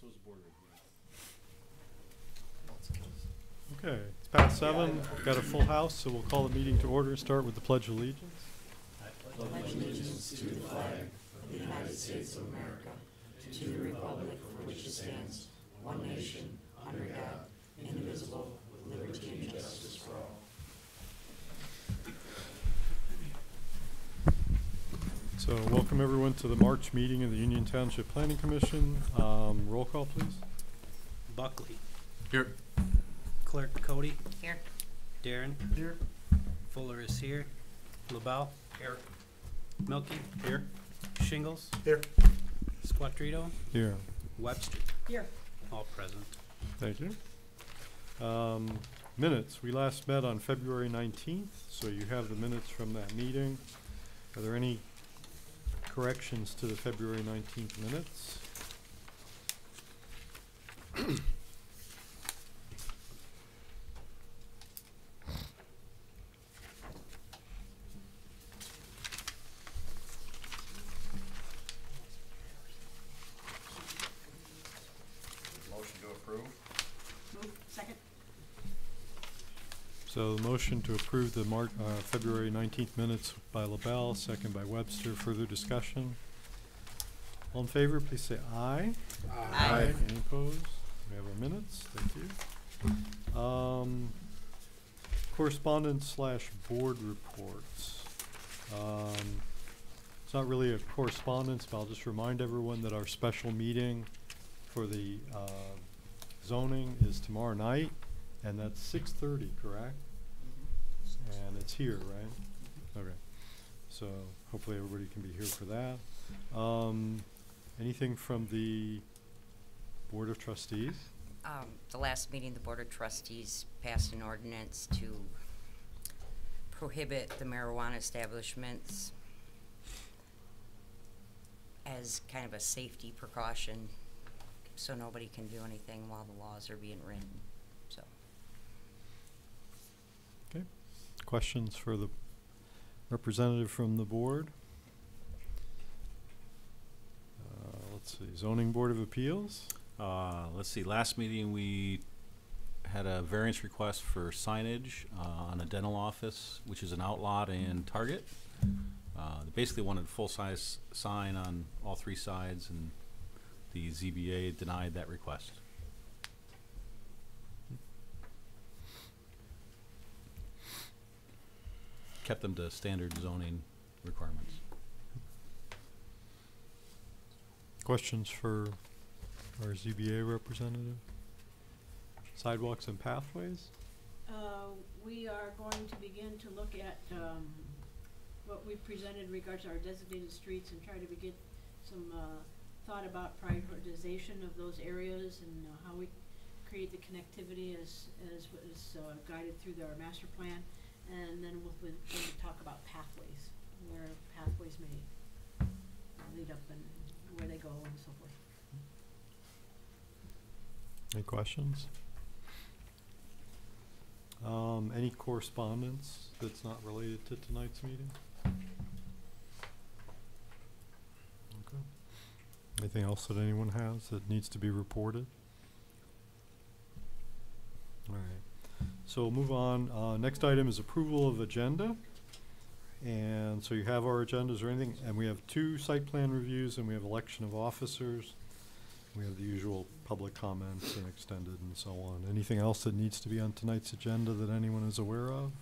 was board review. Okay, it's past 7. We've got a full house, so we'll call the meeting to order and start with the Pledge of Allegiance. I pledge allegiance to the flag of the United States of America, to the republic for which it stands, one nation, under God, indivisible, with liberty and justice for all. So welcome everyone to the March meeting of the Union Township Planning Commission. Roll call, please. Buckley. Here. Clerk Cody. Here. Darren. Here. Fuller is here. LaBelle. Here. Milky. Here. Shingles. Here. Squattrito. Here. Webster. Here. All present. Thank you. Minutes. We last met on February 19th, so you have the minutes from that meeting. Are there any corrections to the February 19th minutes? Motion to approve. Move. Second. So the motion to approve the February 19th minutes by LaBelle, second by Webster. Further discussion? All in favor, please say aye. Aye. Any opposed? We have our minutes. Thank you. Correspondence / board reports. It's not really a correspondence, but I'll just remind everyone that our special meeting for the zoning is tomorrow night, and that's 6:30, correct? And it's here, right? Okay. So hopefully everybody can be here for that. Anything from the Board of Trustees? The last meeting, the Board of Trustees passed an ordinance to prohibit the marijuana establishments as kind of a safety precaution, so nobody can do anything while the laws are being written. So. Okay. Questions for the representative from the board? Let's see. Zoning Board of Appeals? Let's see, last meeting we had a variance request for signage on a dental office, which is an outlot in Target. They basically wanted a full-size sign on all 3 sides, and the ZBA denied that request. Kept them to standard zoning requirements. Questions for our ZBA representative? Sidewalks and pathways? We are going to begin to look at what we presented in regards to our designated streets and try to get some thought about prioritization of those areas and how we create the connectivity as was guided through our master plan. And then we'll talk about pathways, where pathways may lead up and where they go and so forth. Any questions? Any correspondence that's not related to tonight's meeting? Okay. Anything else that anyone has that needs to be reported? All right. So we'll move on. Next item is approval of agenda. And so you have our agendas or anything, and we have 2 site plan reviews, and we have election of officers. We have the usual public comments and extended and so on. Anything else that needs to be on tonight's agenda that anyone is aware of?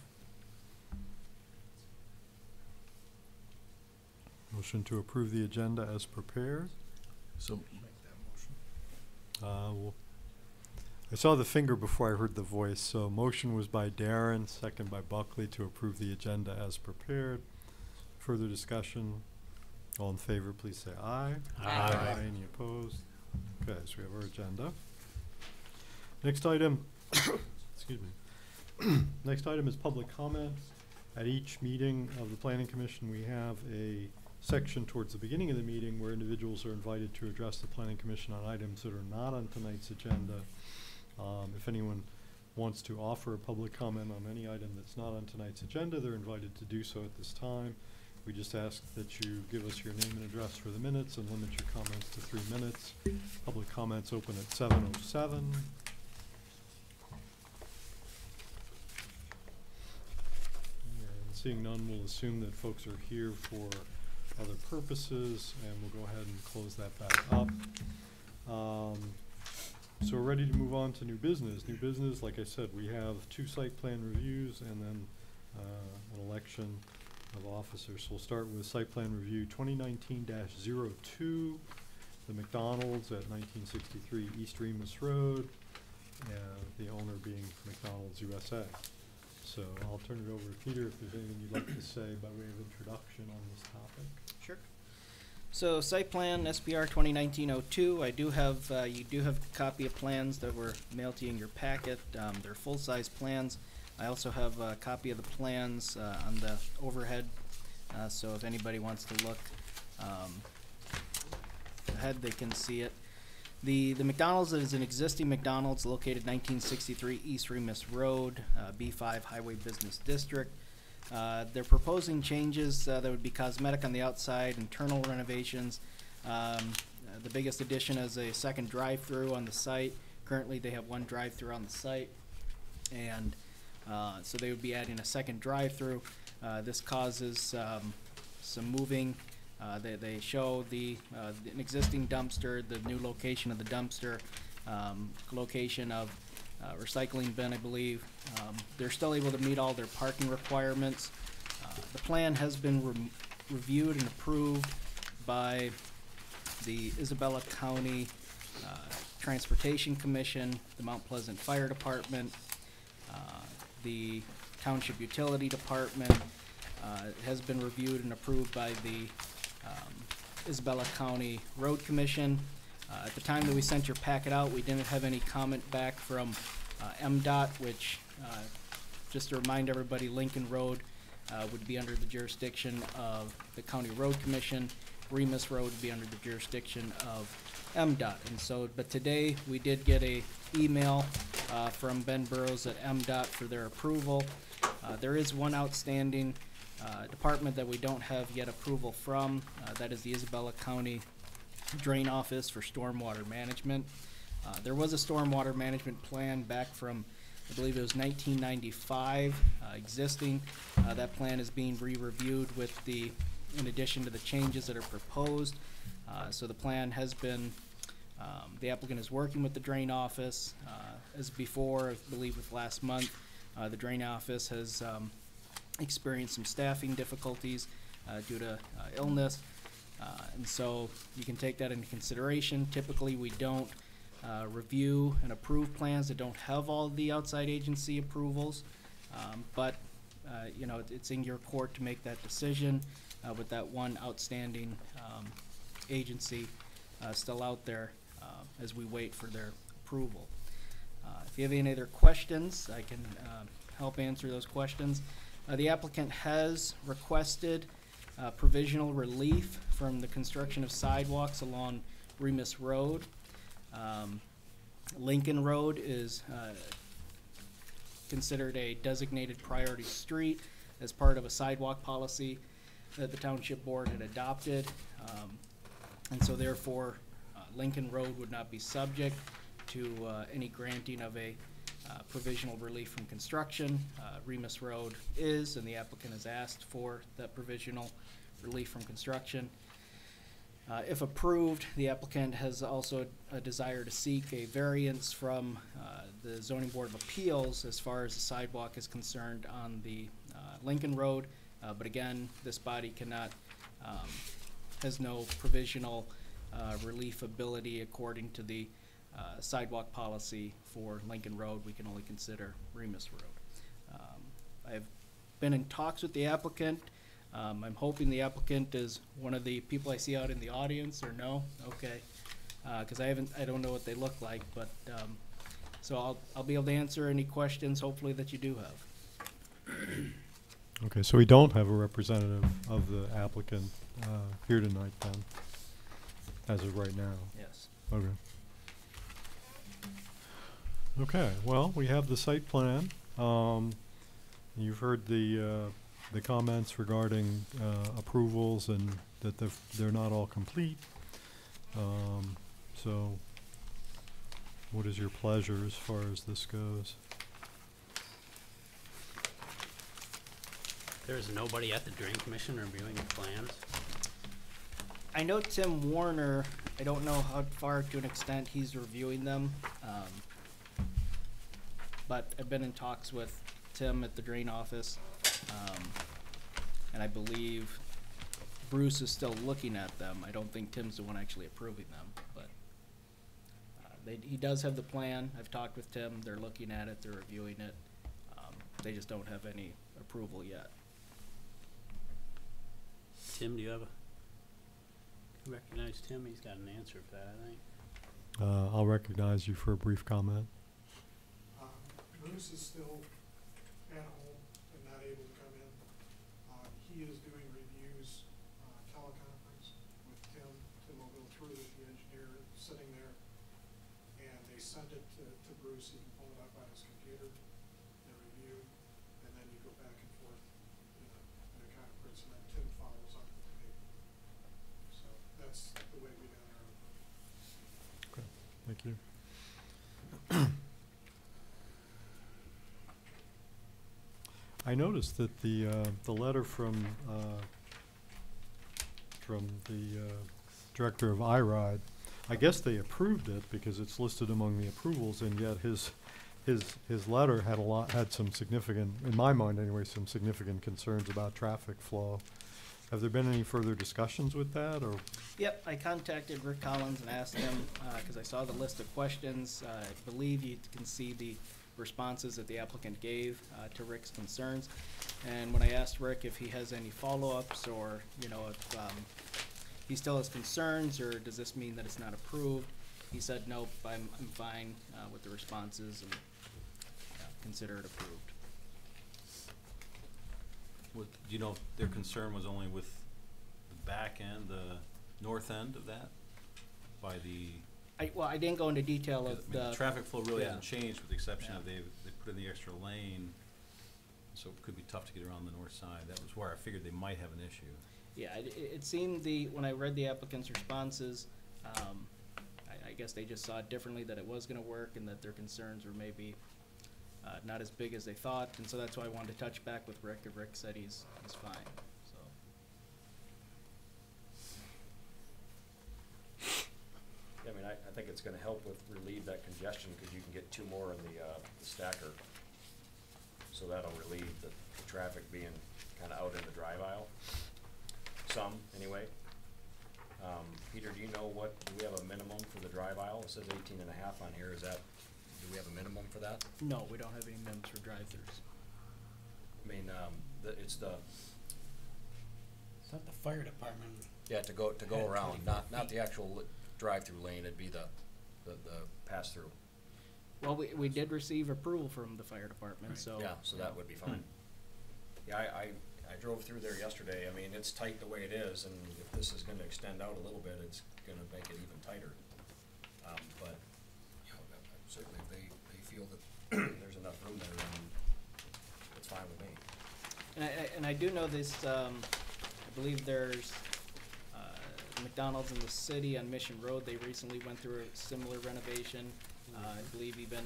Motion to approve the agenda as prepared. So Make that motion. I saw the finger before I heard the voice, so motion was by Darren, second by Buckley to approve the agenda as prepared. Further discussion? All in favor, please say aye. Aye. Any opposed? Okay, so we have our agenda. Next item, excuse me. Next item is public comment. At each meeting of the Planning Commission, we have a section towards the beginning of the meeting where individuals are invited to address the Planning Commission on items that are not on tonight's agenda. If anyone wants to offer a public comment on any item that's not on tonight's agenda, they're invited to do so at this time. We just ask that you give us your name and address for the minutes and limit your comments to 3 minutes. Public comments open at 7:07. And seeing none, we'll assume that folks are here for other purposes, and we'll go ahead and close that back up. So we're ready to move on to new business. New business, like I said, we have 2 site plan reviews and then an election of officers. So we'll start with site plan review 2019-02, the McDonald's at 1963 East Remus Road, the owner being McDonald's USA. So I'll turn it over to Peter if there's anything you'd like to say by way of introduction on this topic. Sure. So site plan SPR 2019-02, I do have, you do have a copy of plans that were mailed to you in your packet. They're full-size plans. I also have a copy of the plans on the overhead, so if anybody wants to look ahead, they can see it. The McDonald's is an existing McDonald's located 1963 East Remus Road, B5 Highway Business District. They're proposing changes that would be cosmetic on the outside, internal renovations. The biggest addition is a second drive-through on the site. Currently, they have 1 drive-through on the site, and so they would be adding a second drive-through. This causes some moving. They show an existing dumpster, the new location of the dumpster, location of recycling bin, I believe. They're still able to meet all their parking requirements. The plan has been reviewed and approved by the Isabella County Transportation Commission, the Mount Pleasant Fire Department, the Township Utility Department. It has been reviewed and approved by the Isabella County Road Commission. At the time that we sent your packet out, we didn't have any comment back from MDOT, which, just to remind everybody, Lincoln Road would be under the jurisdiction of the County Road Commission. Remus Road would be under the jurisdiction of MDOT. And so, but today we did get a email from Ben Burrows at MDOT for their approval. There is one outstanding department that we don't have yet approval from. That is the Isabella County Drain Office for Stormwater Management. There was a stormwater management plan back from, I believe it was 1995, existing. That plan is being re-reviewed in addition to the changes that are proposed. So the plan has been, the applicant is working with the Drain Office. As before, I believe with last month, the Drain Office has experienced some staffing difficulties due to illness. And so you can take that into consideration. Typically, we don't review and approve plans that don't have all the outside agency approvals. But you know, it's in your court to make that decision with that one outstanding agency still out there as we wait for their approval. If you have any other questions, I can help answer those questions. The applicant has requested provisional relief from the construction of sidewalks along Remus Road. Lincoln Road is considered a designated priority street as part of a sidewalk policy that the Township Board had adopted. And so therefore, Lincoln Road would not be subject to any granting of a provisional relief from construction. Remus Road is, and the applicant has asked for that provisional relief from construction. If approved, the applicant has also a desire to seek a variance from the Zoning Board of Appeals as far as the sidewalk is concerned on the Lincoln Road. But again, this body cannot, has no provisional relief ability according to the sidewalk policy for Lincoln Road. We can only consider Remus Road. I've been in talks with the applicant. I'm hoping the applicant is one of the people I see out in the audience, or no? Okay, because I don't know what they look like, but so I'll be able to answer any questions hopefully that you do have. Okay, so we don't have a representative of the applicant here tonight then, as of right now. Yes. Okay. Okay, well, we have the site plan. You've heard the the comments regarding approvals and that they're not all complete. So what is your pleasure as far as this goes? There's nobody at the Drain Commission reviewing the plans. I know Tim Warner, I don't know how far to an extent he's reviewing them. But I've been in talks with Tim at the drain office. And I believe Bruce is still looking at them. I don't think Tim's the one actually approving them, but he does have the plan. I've talked with Tim. They're looking at it. They're reviewing it. They just don't have any approval yet. Tim, do you have you recognize Tim? He's got an answer for that, I think. I'll recognize you for a brief comment. Bruce is still at home and not able to come in. He is doing reviews, teleconference with Tim. Tim will go through with the engineer sitting there, and they send it to Bruce. He can pull it up on his computer and review, and then you go back and forth in a conference, and then Tim follows up with the paper. So that's the way we done our. Okay, thank you. I noticed that the letter from the director of IRIDE, I guess they approved it because it's listed among the approvals, and yet his letter had some significant, in my mind anyway, some significant concerns about traffic flow. Have there been any further discussions with that, or? Yep, I contacted Rick Collins and asked him, because I saw the list of questions. I believe you can see the responses that the applicant gave to Rick's concerns. And when I asked Rick if he has any follow-ups, or, you know, if he still has concerns, or does this mean that it's not approved, he said, nope, I'm fine with the responses, and consider it approved. Do you know if their concern was only with the back end, the north end of that? By the... Well, I didn't go into detail of the traffic flow really yeah. hasn't changed, with the exception Yeah. of they put in the extra lane, so it could be tough to get around the north side. That was where I figured they might have an issue. Yeah, it seemed when I read the applicant's responses, I guess they just saw it differently, that it was gonna work, and that their concerns were maybe not as big as they thought, and so that's why I wanted to touch back with Rick, and Rick said he's fine, so. I mean, I think it's gonna help with relieve that congestion, because you can get two more in the stacker. So that'll relieve the traffic being kinda out in the drive aisle. Some, anyway. Peter, do you know do we have a minimum for the drive aisle? It says 18.5 on here. Do we have a minimum for that? No, we don't have any minimums for drive-throughs. I mean, it's the, Is that the fire department? yeah, to go around, not the actual drive-through lane, it'd be the pass-through. Well, we did receive approval from the fire department, so. Yeah, so that would be fine. Yeah, I drove through there yesterday. I mean, it's tight the way it is, and if this is gonna extend out a little bit, it's gonna make it even tighter. But, you know, certainly if they feel that there's enough room there, then it's fine with me. And I do know this, I believe there's McDonald's in the city on Mission Road. They recently went through a similar renovation. I believe even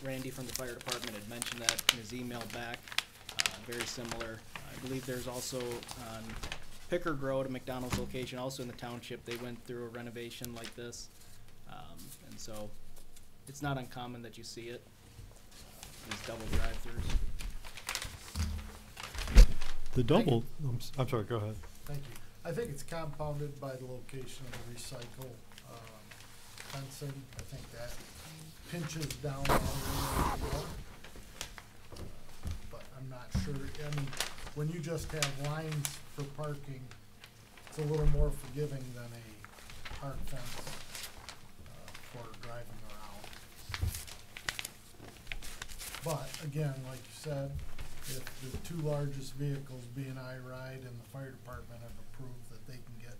Randy from the fire department had mentioned that in his email back, very similar. I believe there's also on Pickard Road, a McDonald's location, also in the township. They went through a renovation like this. And so it's not uncommon that you see it, these double drive-throughs. The double, I'm sorry, go ahead. Thank you. I think it's compounded by the location of the recycle fencing. I think that pinches down on the road. But I'm not sure. I mean, when you just have lines for parking, it's a little more forgiving than a hard fence for driving around. But again, like you said, if the two largest vehicles, being IRIDE and the fire department, have approved that they can get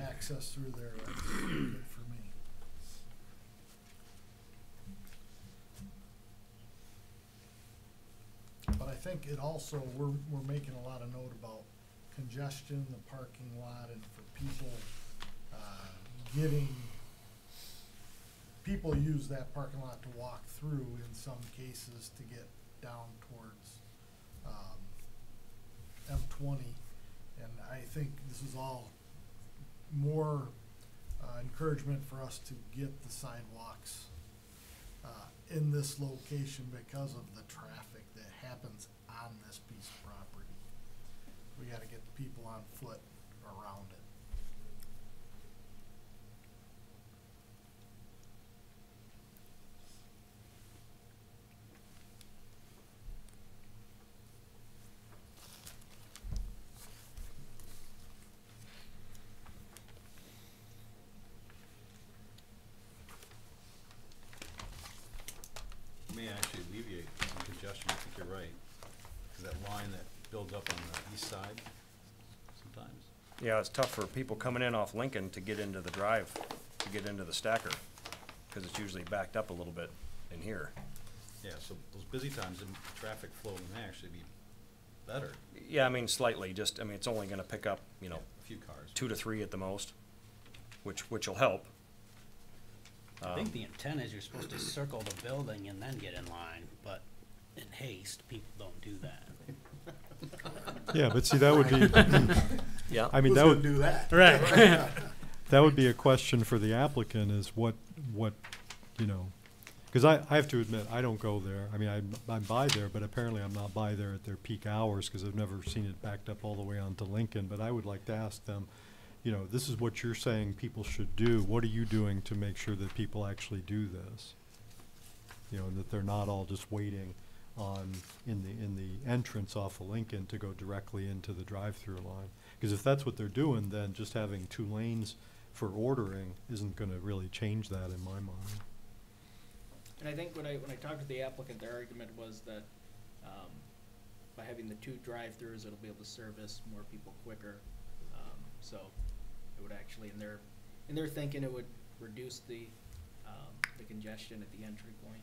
access through there, that's good for me. But I think it also, we're making a lot of note about congestion, in the parking lot, and for people, people use that parking lot to walk through in some cases to get down towards, M20. And I think this is all more, encouragement for us to get the sidewalks, in this location because of the traffic that happens on this piece of property. We gotta get the people on foot around it. May actually alleviate some congestion, I think you're right. Cause that line that builds up on the east side sometimes. Yeah, it's tough for people coming in off Lincoln to get into the drive, to get into the stacker, because it's usually backed up a little bit in here. Yeah, so those busy times and traffic flow may actually be better, Yeah, I mean, slightly, just, I mean, it's only gonna pick up, you know, a few cars. 2 to 3 at the most, which will help. I think the intent is you're supposed to circle the building and then get in line, but in haste, people don't do that. Yeah, but see, that would be, Yeah. I mean, Who's that gonna would, do that? Right. that would be a question for the applicant is what, you know, because I have to admit, I don't go there. I mean, I'm by there, but apparently I'm not by there at their peak hours because I've never seen it backed up all the way onto Lincoln. But I would like to ask them, you know, this is what you're saying people should do. What are you doing to make sure that people actually do this? You know, and that they're not all just waiting on, in the entrance off of Lincoln to go directly into the drive-through line. Because if that's what they're doing, then just having 2 lanes for ordering isn't gonna really change that in my mind. And I think when I talked to the applicant, their argument was that, by having the 2 drive-throughs, it'll be able to service more people quicker. So it would actually, in their thinking, it would reduce the congestion at the entry point.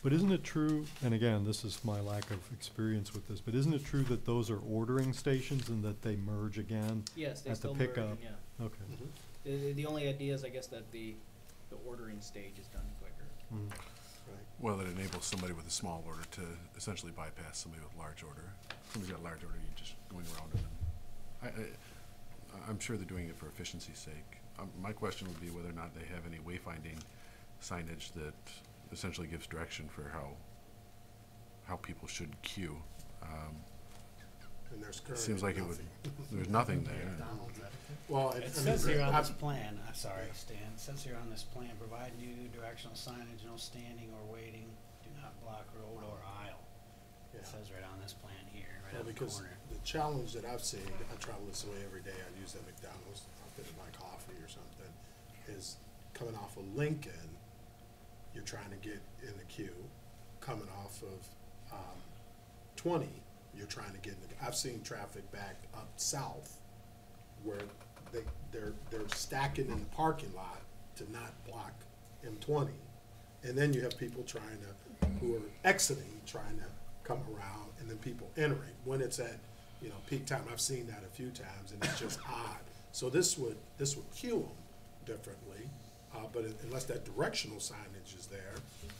But isn't it true, and again, this is my lack of experience with this, but isn't it true that those are ordering stations and that they merge again? Yes, they At the still merge, pickup. yeah. Okay. The only idea is, I guess, that the ordering stage is done quicker. Mm. Well, it enables somebody with a small order to essentially bypass somebody with large order. Somebody's got a large order, you're just going around them. I'm sure they're doing it for efficiency's sake. My question would be whether or not they have any wayfinding signage that essentially gives direction for how people should queue. And there's It currently seems like it would, nothing. there's nothing there. Well, It I mean, says here on I- this plan, sorry, Stan, it says here on this plan, provide new directional signage, no standing or waiting, do not block road or aisle. Yeah. It says right on this plan here, right Well, on the because corner. the challenge that I've seen, I travel this way every day, I use that McDonald's, I'll get my coffee or something, is coming off of Lincoln, you're trying to get in the queue. Coming off of, 20, you're trying to get in the, I've seen traffic back up south where they're stacking in the parking lot to not block M20. And then you have people who are exiting, trying to come around, and then people entering. When it's at, you know, peak time, I've seen that a few times, and it's just odd. So this would queue them differently, but unless that directional signage is there,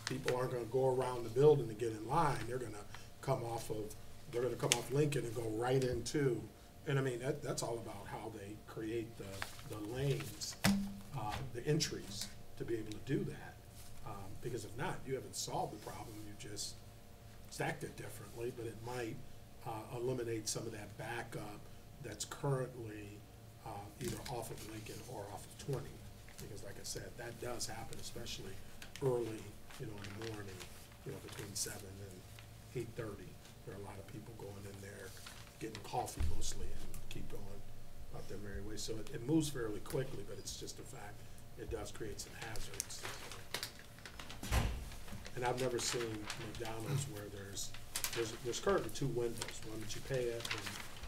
people aren't gonna go around the building to get in line. They're gonna come off Lincoln and go right into, and I mean, that's all about how they create the lanes, the entries to be able to do that. Because if not, you haven't solved the problem, you just stacked it differently, but it might eliminate some of that backup that's currently either off of Lincoln or off of 20. Because like I said, that does happen, especially early, you know, in the morning, you know, between 7 and 8:30. There are a lot of people going in there, getting coffee mostly, and keep going about their merry way. So it moves fairly quickly, but it's just a fact, it does create some hazards. And I've never seen McDonald's where there's currently 2 windows, one that you pay at and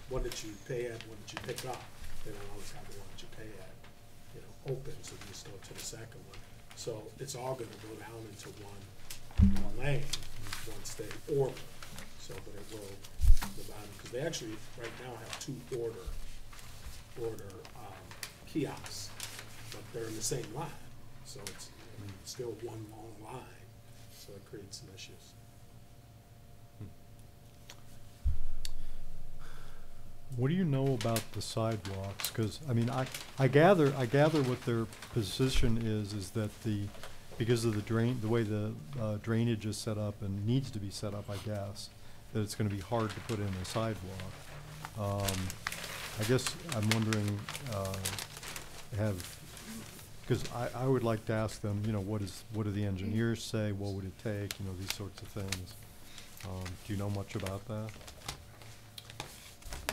one that you pay at, one that you pick up. They don't always have the one that you pay at, you know, open, so you just go to the second one. So it's all gonna go down into one lane once they order. So, but it because they actually right now have two order kiosks, but they're in the same line, so it's, I mean, still one long line, so it creates some issues. What do you know about the sidewalks? Because, I mean, I gather what their position is that because of the way the drainage is set up and needs to be set up, I guess, that it's gonna be hard to put in a sidewalk. I guess I'm wondering, because I would like to ask them, you know, what do the engineers say? What would it take? You know, these sorts of things. Do you know much about that?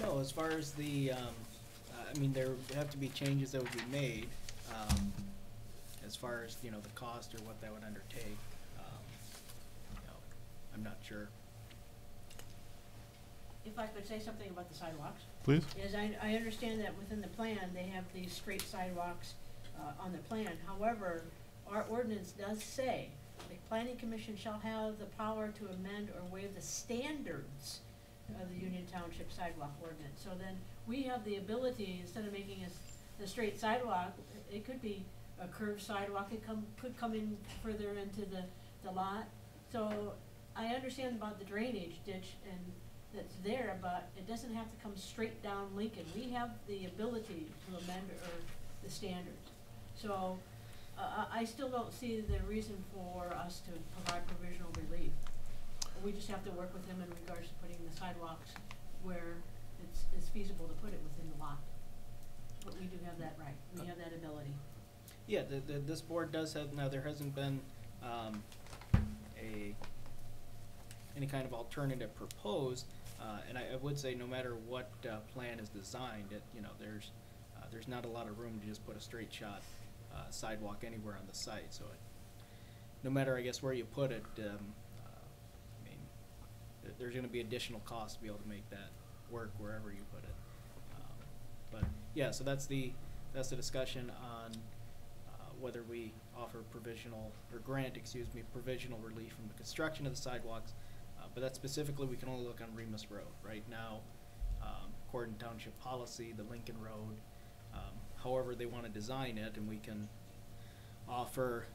No, as far as the, I mean, there would have to be changes that would be made, as far as, you know, the cost or what that would undertake. You know, I'm not sure. If I could say something about the sidewalks. Please? Is I understand that within the plan, they have these straight sidewalks, on the plan. However, our ordinance does say, the planning commission shall have the power to amend or waive the standards of the Union Township sidewalk ordinance. So then, we have the ability, instead of making the straight sidewalk, it could be a curved sidewalk, it could come in further into the lot. So, I understand about the drainage ditch and that's there, but it doesn't have to come straight down Lincoln. We have the ability to amend or the standards. So, I still don't see the reason for us to provide provisional relief. We just have to work with them in regards to putting the sidewalks where it's feasible to put it within the lot. But we do have that right, we have that ability. Yeah, this board does have, now there hasn't been, any kind of alternative proposed, and I would say no matter what, plan is designed, you know, there's not a lot of room to just put a straight shot, sidewalk anywhere on the site, so no matter, I guess, where you put it, I mean, there's gonna be additional costs to be able to make that work wherever you put it. But, yeah, so that's the discussion on, whether we offer provisional, or grant, provisional relief from the construction of the sidewalks. But that specifically, we can only look on Remus Road. Right now, according to township policy, the Lincoln Road, however they want to design it, and we can offer,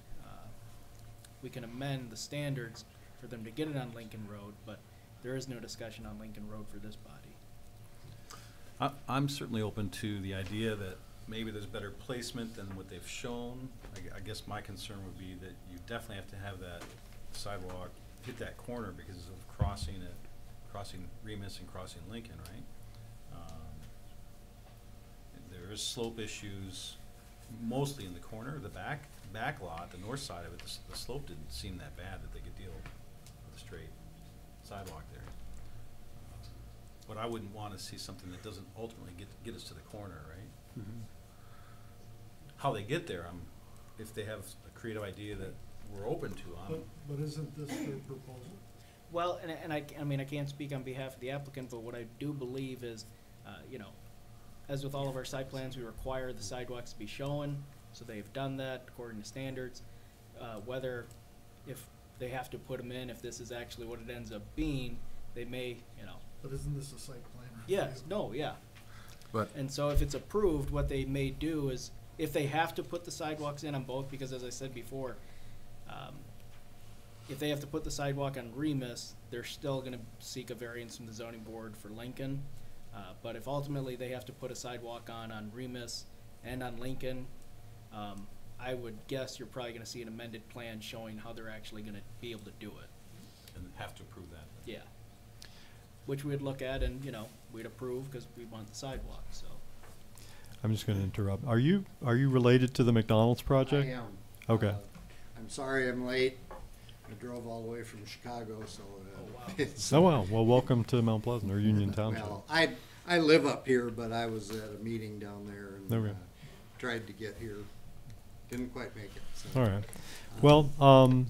we can amend the standards for them to get it on Lincoln Road, but there is no discussion on Lincoln Road for this body. I'm certainly open to the idea that maybe there's better placement than what they've shown. I guess my concern would be that you definitely have to have that sidewalk hit that corner because of crossing Remus and crossing Lincoln, right? There is slope issues mostly in the corner, the back lot, the north side of it. The slope didn't seem that bad that they could deal with a straight sidewalk there. But I wouldn't want to see something that doesn't ultimately get us to the corner, right? Mm-hmm. How they get there, if they have a creative idea that we're open to, But isn't this their proposal? Well, and I mean, I can't speak on behalf of the applicant, but what I do believe is, you know, as with all of our site plans, we require the sidewalks to be shown, so they've done that according to standards. Whether, if they have to put them in, if this is actually what it ends up being, they may, you know. But isn't this a site plan? Yes, no, yeah. But And so if it's approved, what they may do is, if they have to put the sidewalks in on both, because as I said before, if they have to put the sidewalk on Remus, they're still gonna seek a variance from the zoning board for Lincoln. But if ultimately they have to put a sidewalk on Remus and on Lincoln, I would guess you're probably gonna see an amended plan showing how they're actually gonna be able to do it. and have to approve that. Yeah. Which we'd look at and, you know, we'd approve because we want the sidewalk, so. I'm just gonna interrupt. Are you related to the McDonald's project? I am. Okay. I'm sorry I'm late. I drove all the way from Chicago, so wow. it's. Oh, wow. Well, welcome to Mount Pleasant or Union Township. Well, I live up here, but I was at a meeting down there and Okay. tried to get here. Didn't quite make it. So. All right. Well,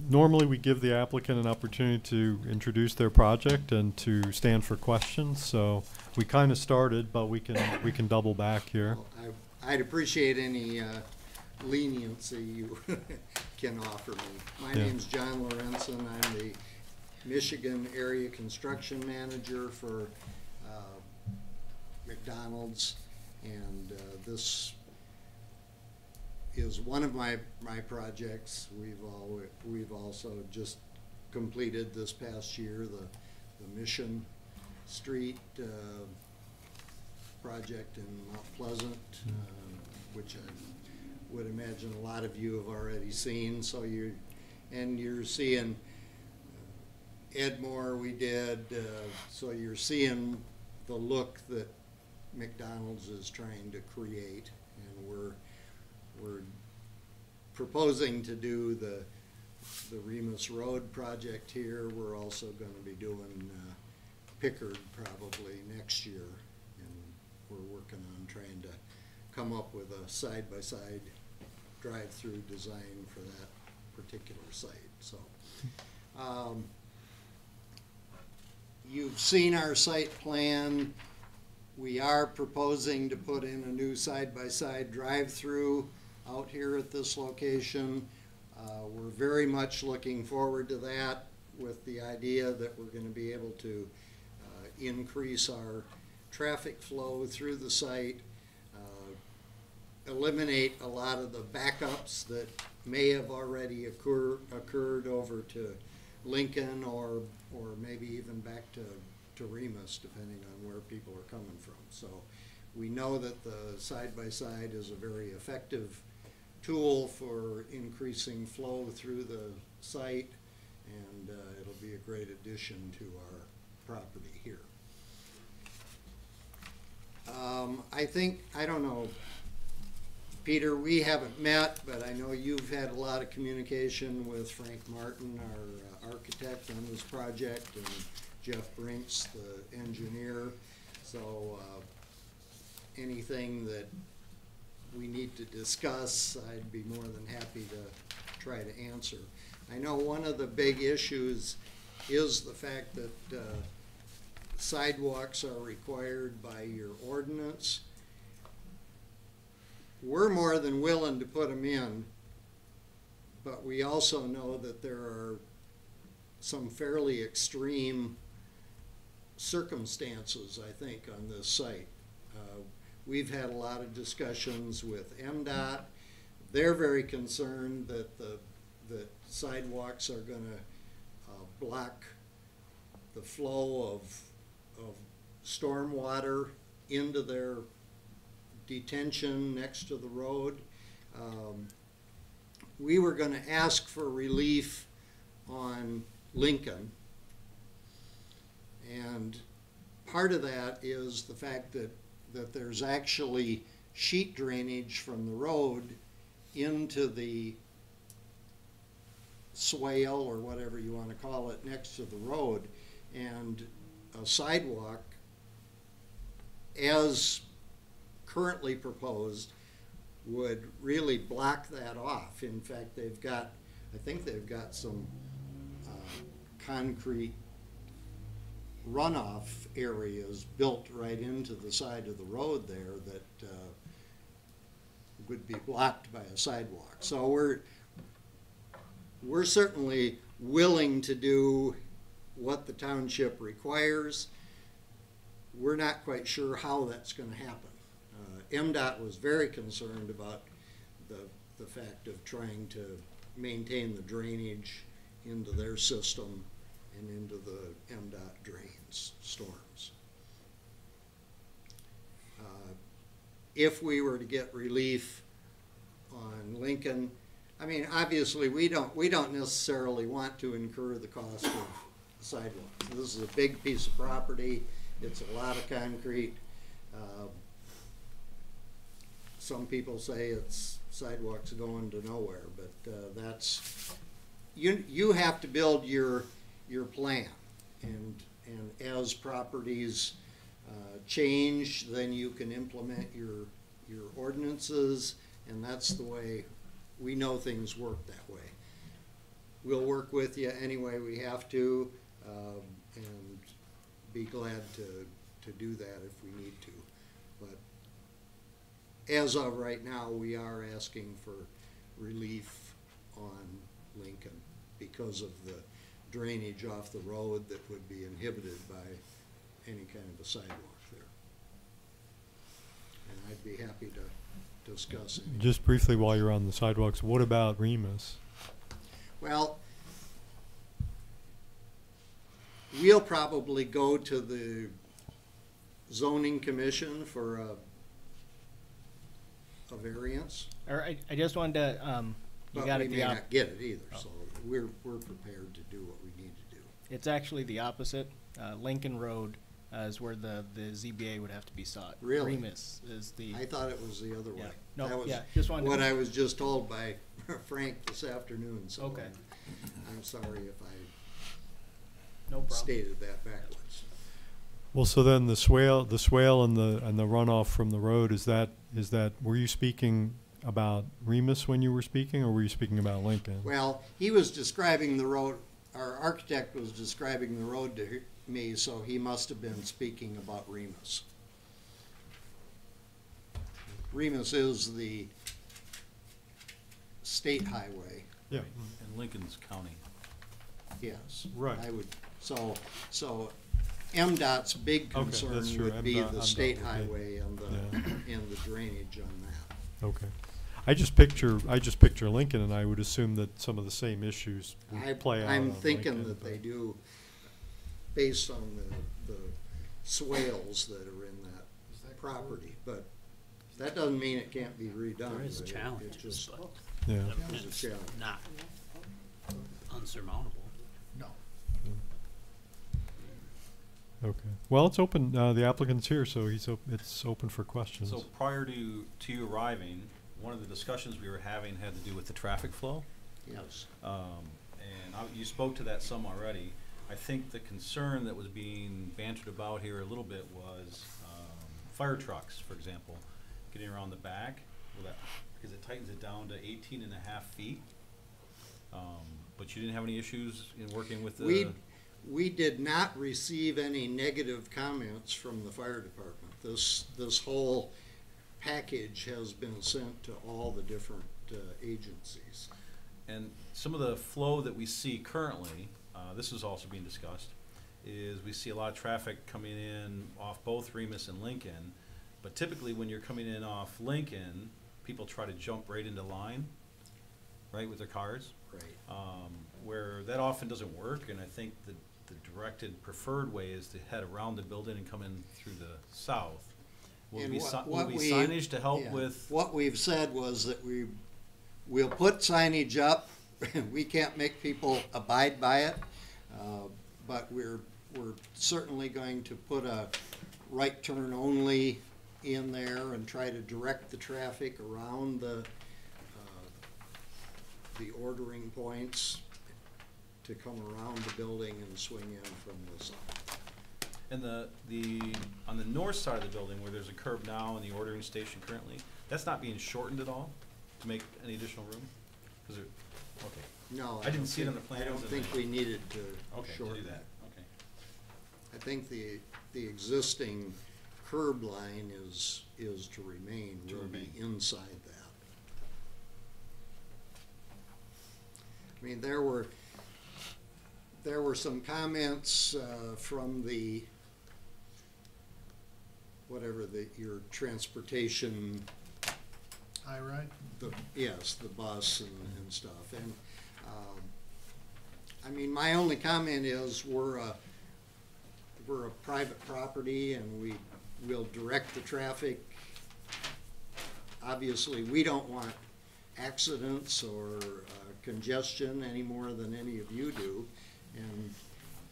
normally we give the applicant an opportunity to introduce their project and to stand for questions. So we kind of started, but we can double back here. Well, I'd appreciate any leniency you can offer me. My Yeah. name's John Lorenzen. I'm the Michigan Area Construction Manager for McDonald's, and this is one of my projects. We've also just completed this past year the Mission Street project in Mount Pleasant, which I would imagine a lot of you have already seen. So you're seeing Edmore we did, so you're seeing the look that McDonald's is trying to create, and we're proposing to do the Remus Road project here. We're also going to be doing Pickard probably next year, and we're working on trying to come up with a side-by-side drive-through design for that particular site. So you've seen our site plan. We are proposing to put in a new side-by-side drive-through out here at this location. We're very much looking forward to that, with the idea that we're going to be able to increase our traffic flow through the site, eliminate a lot of the backups that may have already occurred over to Lincoln, or maybe even back to Remus, depending on where people are coming from. So we know that the side-by-side is a very effective tool for increasing flow through the site, and it'll be a great addition to our property here. I don't know, Peter, we haven't met, but I know you've had a lot of communication with Frank Martin, our architect on this project, and Jeff Brinks, the engineer. So anything that we need to discuss, I'd be more than happy to try to answer. I know one of the big issues is the fact that sidewalks are required by your ordinance. We're more than willing to put them in, but we also know that there are some fairly extreme circumstances, I think, on this site. We've had a lot of discussions with MDOT. They're very concerned that that sidewalks are going to block the flow of stormwater into their detention next to the road. We were going to ask for relief on Lincoln, and part of that is the fact that there's actually sheet drainage from the road into the swale, or whatever you want to call it, next to the road, and a sidewalk as currently proposed would really block that off. In fact, I think they've got some concrete runoff areas built right into the side of the road there that would be blocked by a sidewalk. So we're certainly willing to do what the township requires. We're not quite sure how that's going to happen. MDOT was very concerned about the fact of trying to maintain the drainage into their system and into the MDOT drains, storms. If we were to get relief on Lincoln, I mean, obviously we don't necessarily want to incur the cost of the sidewalk. This is a big piece of property. It's a lot of concrete. Some people say it's sidewalks going to nowhere, but that's, you have to build your plan, and as properties change, then you can implement your ordinances, and that's the way we know things work that way. We'll work with you any way we have to, and be glad to do that if we need to. But as of right now, we are asking for relief on Lincoln because of the drainage off the road that would be inhibited by any kind of a sidewalk there. And I'd be happy to discuss any. Just briefly while you're on the sidewalks, what about Remus? Well, we'll probably go to the zoning commission for a variance. Or I just wanted to, you But got we it may the not get it either, Oh. so we're prepared to do what we need to do. It's actually the opposite. Lincoln Road is where the ZBA would have to be sought. Really? Remus is the, I thought it was the other Yeah. way. No, That was yeah, just wanted to- what I was just told by Frank this afternoon, so Okay. I'm sorry if I no problem. stated that backwards. Well, so then the swale and the runoff from the road, is that, were you speaking about Remus when you were speaking, or were you speaking about Lincoln? Well, he was describing the road, our architect was describing the road to me, so he must have been speaking about Remus. Remus is the state highway, Yeah, And Lincoln's County. yes. Right. I would, so MDOT's big Okay, concern that's true. would be MDOT the would state be- highway and Yeah. the drainage on that. okay. I just picture Lincoln, and I would assume that some of the same issues would play out I'm on thinking Lincoln, that they but- do, based on the swales that are in that property, but that doesn't mean it can't be redone. There is but it challenges, just- but Yeah. There's a it's challenge. not unsurmountable. No. Okay. Well, it's open, the applicant's here, so it's open for questions. So prior to you arriving, one of the discussions we were having had to do with the traffic flow. Yes. And you spoke to that some already. I think the concern that was being bantered about here a little bit was fire trucks, for example, getting around the back, because it tightens it down to 18.5 feet. But you didn't have any issues in working with the? We did not receive any negative comments from the fire department. This whole package has been sent to all the different agencies. And some of the flow that we see currently, this is also being discussed, is we see a lot of traffic coming in off both Remus and Lincoln. But typically when you're coming in off Lincoln, people try to jump right into line, right, with their cars. Right. Where that often doesn't work, and I think the directed preferred way is to head around the building and come in through the south. Will And be what we- signage to help yeah, with? What we've said was that we'll put signage up. We can't make people abide by it, but we're certainly going to put a right turn only in there and try to direct the traffic around the ordering points to come around the building and swing in from the south. And on the north side of the building where there's a curb now and the ordering station currently, that's not being shortened at all to make any additional room? Okay. No, I didn't see it on the I plans don't and think the- we needed to Okay, to shorten do that, it. okay. I think the existing curb line is to remain, To will be remain. inside that. I mean, there were some comments from the, your transportation, High ride? yes, the bus and stuff. And, I mean, my only comment is we're a private property and we'll direct the traffic. Obviously, we don't want accidents or congestion any more than any of you do. And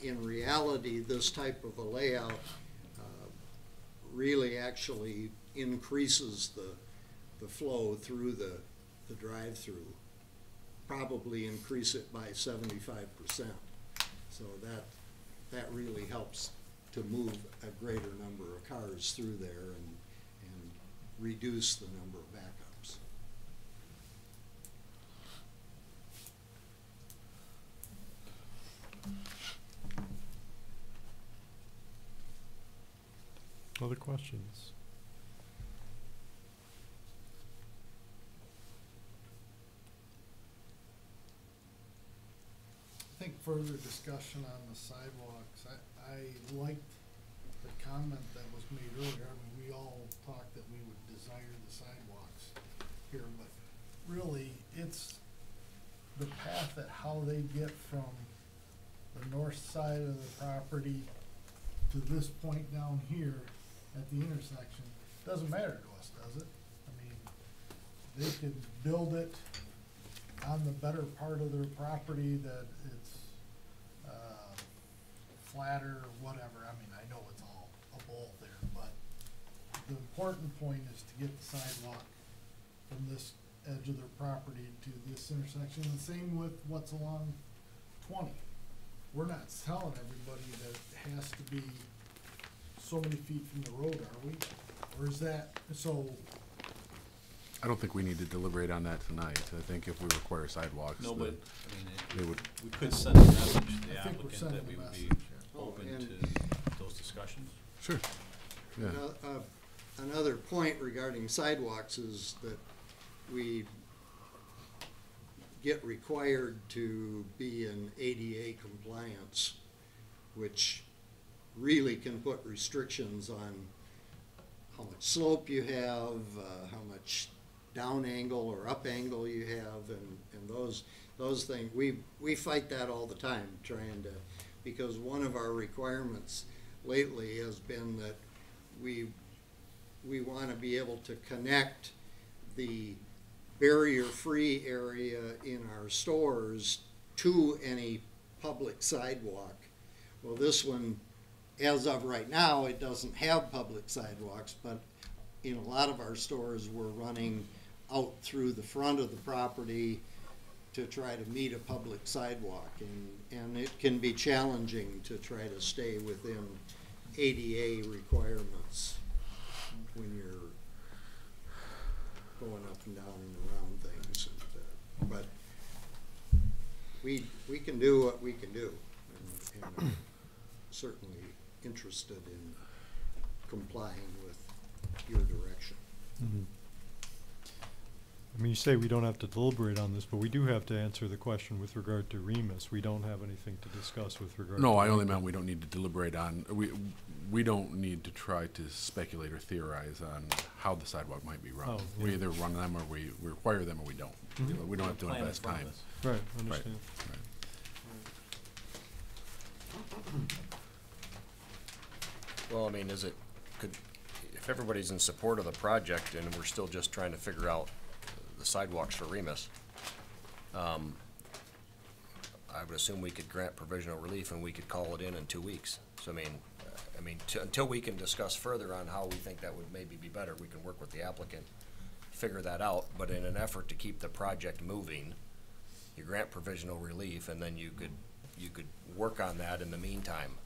in reality, this type of a layout really actually increases the flow through the drive-through. Probably increase it by 75%. So that really helps to move a greater number of cars through there and reduce the number of backups. Other questions? I think further discussion on the sidewalks, I liked the comment that was made earlier. I mean, we all talked that we would desire the sidewalks here, but really, it's the path that how they get from the north side of the property to this point down here at the intersection, doesn't matter to us, does it? I mean, they could build it on the better part of their property that it's, flatter or whatever. I mean, I know it's all a bowl there, but the important point is to get the sidewalk from this edge of their property to this intersection. The same with what's along 20. We're not telling everybody that it has to be so many feet from the road, are we? Or is that, so, I don't think we need to deliberate on that tonight. I think if we require sidewalks, No, that but, I mean, they would, we could send a message to the I think we're applicant sending that we a would be message, open and- to those discussions. sure, yeah. Another point regarding sidewalks is that we get required to be in ADA compliance, which really can put restrictions on how much slope you have, how much down angle or up angle you have, and those things. We fight that all the time, trying to, because one of our requirements lately has been that we want to be able to connect the barrier-free area in our stores to any public sidewalk. Well, this one, as of right now, it doesn't have public sidewalks, but in a lot of our stores, we're running out through the front of the property to try to meet a public sidewalk, and it can be challenging to try to stay within ADA requirements when you're going up and down and around things. But we can do what we can do, and I'm certainly interested in complying with your direction. Mhm. I mean, you say we don't have to deliberate on this, but we do have to answer the question with regard to Remus. We don't have anything to discuss with regard to. No, I only meant we don't need to deliberate on, we don't need to try to speculate or theorize on how the sidewalk might be run. Oh, We yeah. either run them or we require them or we don't. Mhm. We don't have to Plan in invest front of time. us. Right, understand. Right. Well, I mean, if everybody's in support of the project and we're still just trying to figure out the sidewalks for Remus, I would assume we could grant provisional relief and we could call it in 2 weeks. So, I mean, until we can discuss further on how we think that would maybe be better, we can work with the applicant, figure that out. But in an effort to keep the project moving, you grant provisional relief and then you could work on that in the meantime.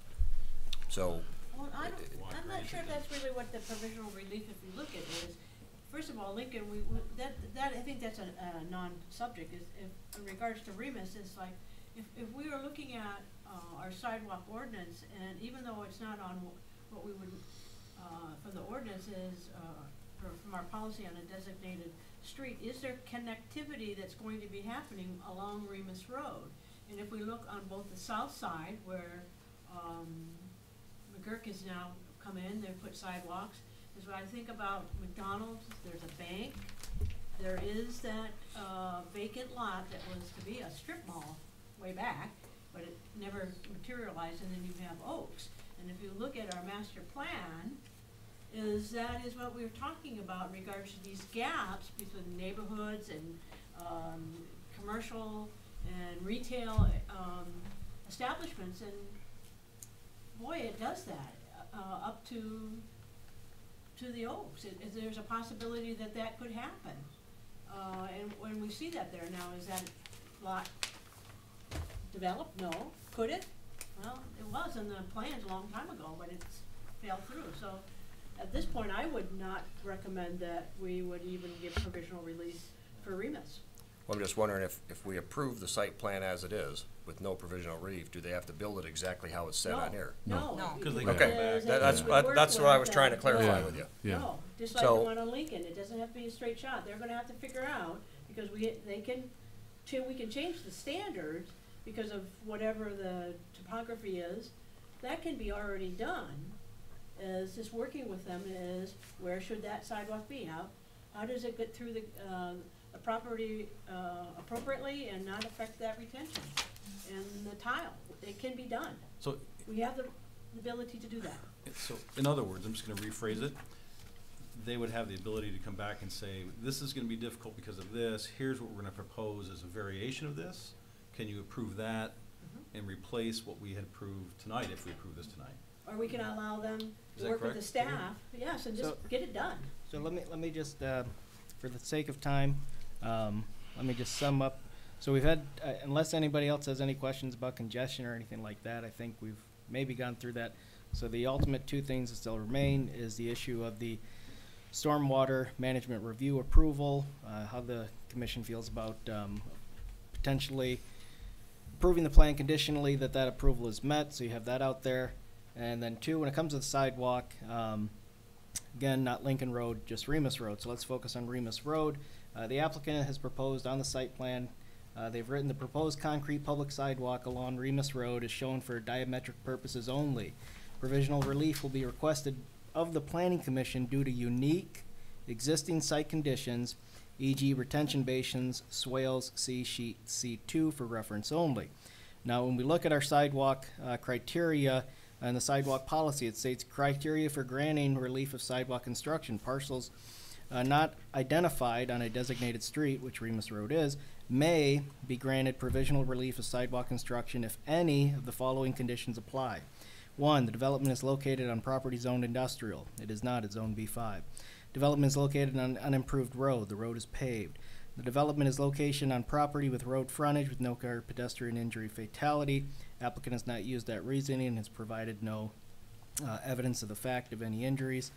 So, Well, I'm not sure if that's really what the provisional relief, if you look at it, is. First of all, Lincoln, I think that's a non-subject, is if, in regards to Remus, it's like, if we are looking at, our sidewalk ordinance, and even though it's not on what we would, for the ordinance is, from our policy on a designated street, is there connectivity that's going to be happening along Remus Road? And if we look on both the south side, where, McGurk has now come in, they've put sidewalks. Is when I think about McDonald's, there's a bank, there is that, vacant lot that was to be a strip mall way back, but it never materialized, and then you have Oaks. And if you look at our master plan, that is what we were talking about in regards to these gaps between neighborhoods and, commercial and retail, establishments, and boy, it does that, up to the Oaks. There's a possibility that could happen. And when we see that there now, is that lot developed? No. Could it? Well, it was in the plans a long time ago, but it's fell through. So at this point, I would not recommend that we would even give provisional release for Remus. well, I'm just wondering if we approve the site plan as it is, with no provisional relief, do they have to build it exactly how it's set on here? No. No. Because they because come Okay, back. that's it would work that's what I was with trying to that. clarify Yeah. with you. Yeah. No, just like So- the one on Lincoln, it doesn't have to be a straight shot. They're gonna have to figure out, because we can change the standards because of whatever the topography is. That can be already done, is just working with them is, where should that sidewalk be? How does it get through the property, appropriately and not affect that retention? And the tile, it can be done. So, We have the ability to do that. so in other words, I'm just gonna rephrase it. They would have the ability to come back and say, this is gonna be difficult because of this, here's what we're gonna propose as a variation of this. Can you approve that and replace what we had approved tonight, if we approve this tonight? Or we can allow them Is to that work with the correct? staff, yes, and just So- get it done. So let me just, for the sake of time, let me just sum up. So we've had, unless anybody else has any questions about congestion or anything like that, I think we've maybe gone through that. So the ultimate two things that still remain is the issue of the stormwater management review approval, how the commission feels about potentially approving the plan conditionally, that approval is met, so you have that out there. And then two, when it comes to the sidewalk, again, not Lincoln Road, just Remus Road. So let's focus on Remus Road. The applicant has proposed on the site plan, they've written the proposed concrete public sidewalk along Remus Road is shown for diametric purposes only. Provisional relief will be requested of the Planning Commission due to unique existing site conditions, e.g. retention basins, swales, see sheet C2 for reference only. Now, when we look at our sidewalk criteria and the sidewalk policy, it states criteria for granting relief of sidewalk construction. Parcels not identified on a designated street, which Remus Road is, may be granted provisional relief of sidewalk construction if any of the following conditions apply. 1, the development is located on property zoned industrial. It is not, it's zone B5. Development is located on an unimproved road. The road is paved. The development is location on property with road frontage with no car pedestrian injury fatality. Applicant has not used that reasoning and has provided no evidence of the fact of any injuries.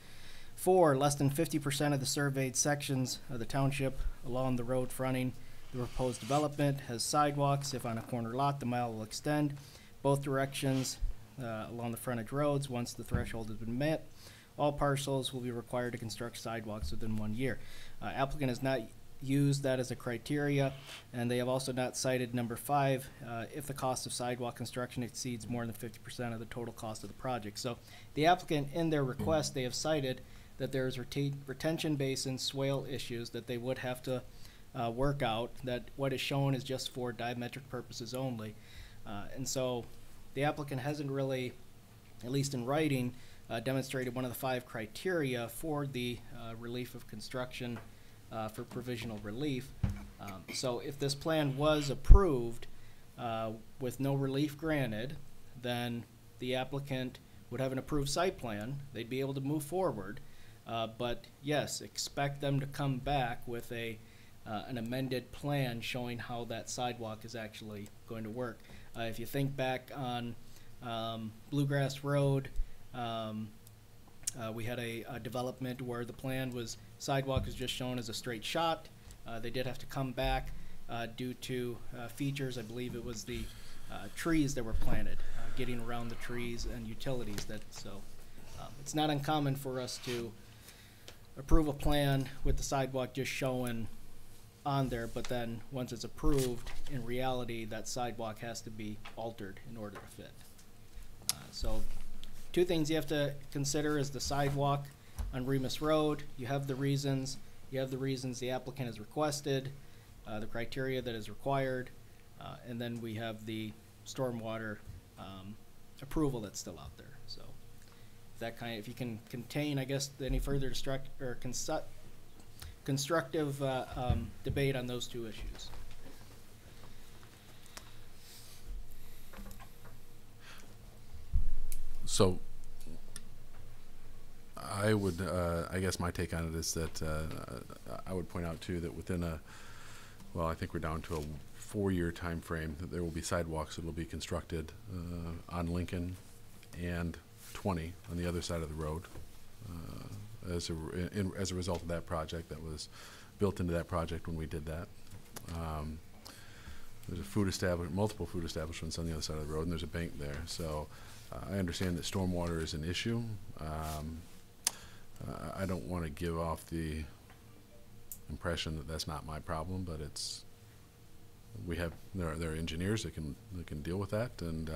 4, less than 50% of the surveyed sections of the township along the road fronting the proposed development has sidewalks. If on a corner lot, the mile will extend both directions along the frontage roads once the threshold has been met. All parcels will be required to construct sidewalks within 1 year. Applicant has not used that as a criteria, and they have also not cited number 5, if the cost of sidewalk construction exceeds more than 50% of the total cost of the project. So the applicant, in their request, they have cited that there's retention basin swale issues that they would have to work out, that what is shown is just for diametric purposes only. And so the applicant hasn't really, at least in writing, demonstrated one of the 5 criteria for the relief of construction for provisional relief. So if this plan was approved with no relief granted, then the applicant would have an approved site plan. They'd be able to move forward. But yes, expect them to come back with an amended plan showing how that sidewalk is actually going to work. If you think back on Bluegrass Road, we had a development where the plan was sidewalk was just shown as a straight shot. They did have to come back due to features. I believe it was the trees that were planted, getting around the trees and utilities. It's not uncommon for us to approve a plan with the sidewalk just showing on there, but then once it's approved, in reality, that sidewalk has to be altered in order to fit. So 2 things you have to consider is the sidewalk on Remus Road. You have the reasons the applicant has requested, the criteria that is required, and then we have the stormwater approval that's still out there. So if you can contain, I guess, any further constructive debate on those 2 issues. So I would, I guess my take on it is that I would point out too that within I think we're down to a 4-year time frame, that there will be sidewalks that will be constructed on Lincoln and 20 on the other side of the road as a result of that project that was built into that project when we did that. There's multiple food establishments on the other side of the road, and there's a bank there. So I understand that stormwater is an issue. I don't want to give off the impression that that's not my problem, but there are engineers that can deal with that, and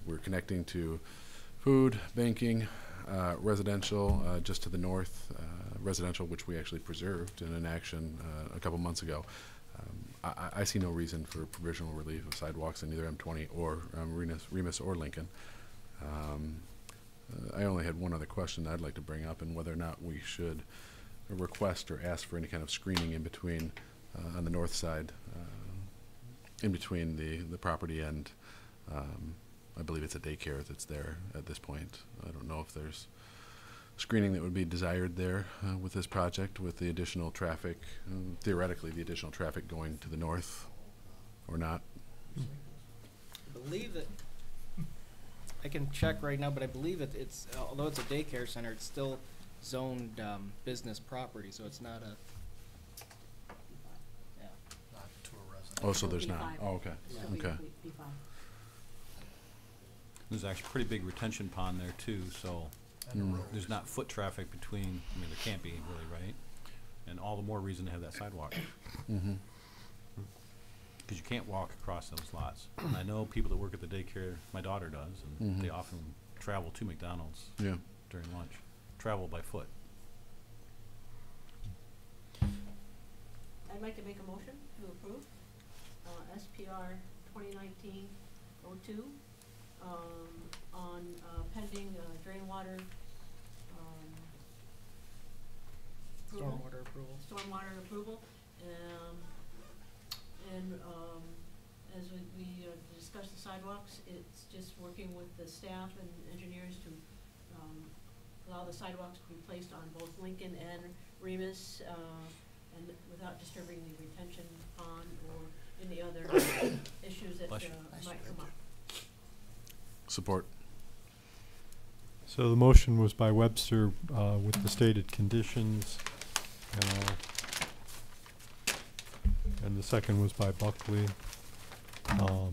we're connecting to food, banking, residential, just to the north, residential, which we actually preserved in an action a couple months ago. I see no reason for provisional relief of sidewalks in either M20 or Remus or Lincoln. I only had one other question I'd like to bring up, and whether or not we should request or ask for any kind of screening in between, on the north side, in between the property and I believe it's a daycare that's there at this point. I don't know if there's screening that would be desired there with this project, with the additional traffic, theoretically the additional traffic going to the north, or not. I believe that, I can check right now, but I believe it's, although it's a daycare center, it's still zoned business property, so it's not a, yeah. Not to a resident. Oh, so there's not. B5. Oh, okay. Still be Okay. B5. There's actually a pretty big retention pond there too, so there's not foot traffic between, I mean, there can't be really, right? And all the more reason to have that sidewalk. Mm-hmm. Because you can't walk across those lots. And I know people that work at the daycare, my daughter does, and they often travel to McDonald's Yeah. during lunch, travel by foot. I'd like to make a motion to approve, SPR 2019-02, on, pending, drain water, approval. Stormwater approval. Stormwater approval, and, as we discussed the sidewalks, it's just working with the staff and engineers to, allow the sidewalks to be placed on both Lincoln and Remus, and without disturbing the retention pond or any other issues that, Bless you. might come up. Support. So the motion was by Webster, with the stated conditions, and the second was by Buckley. I'll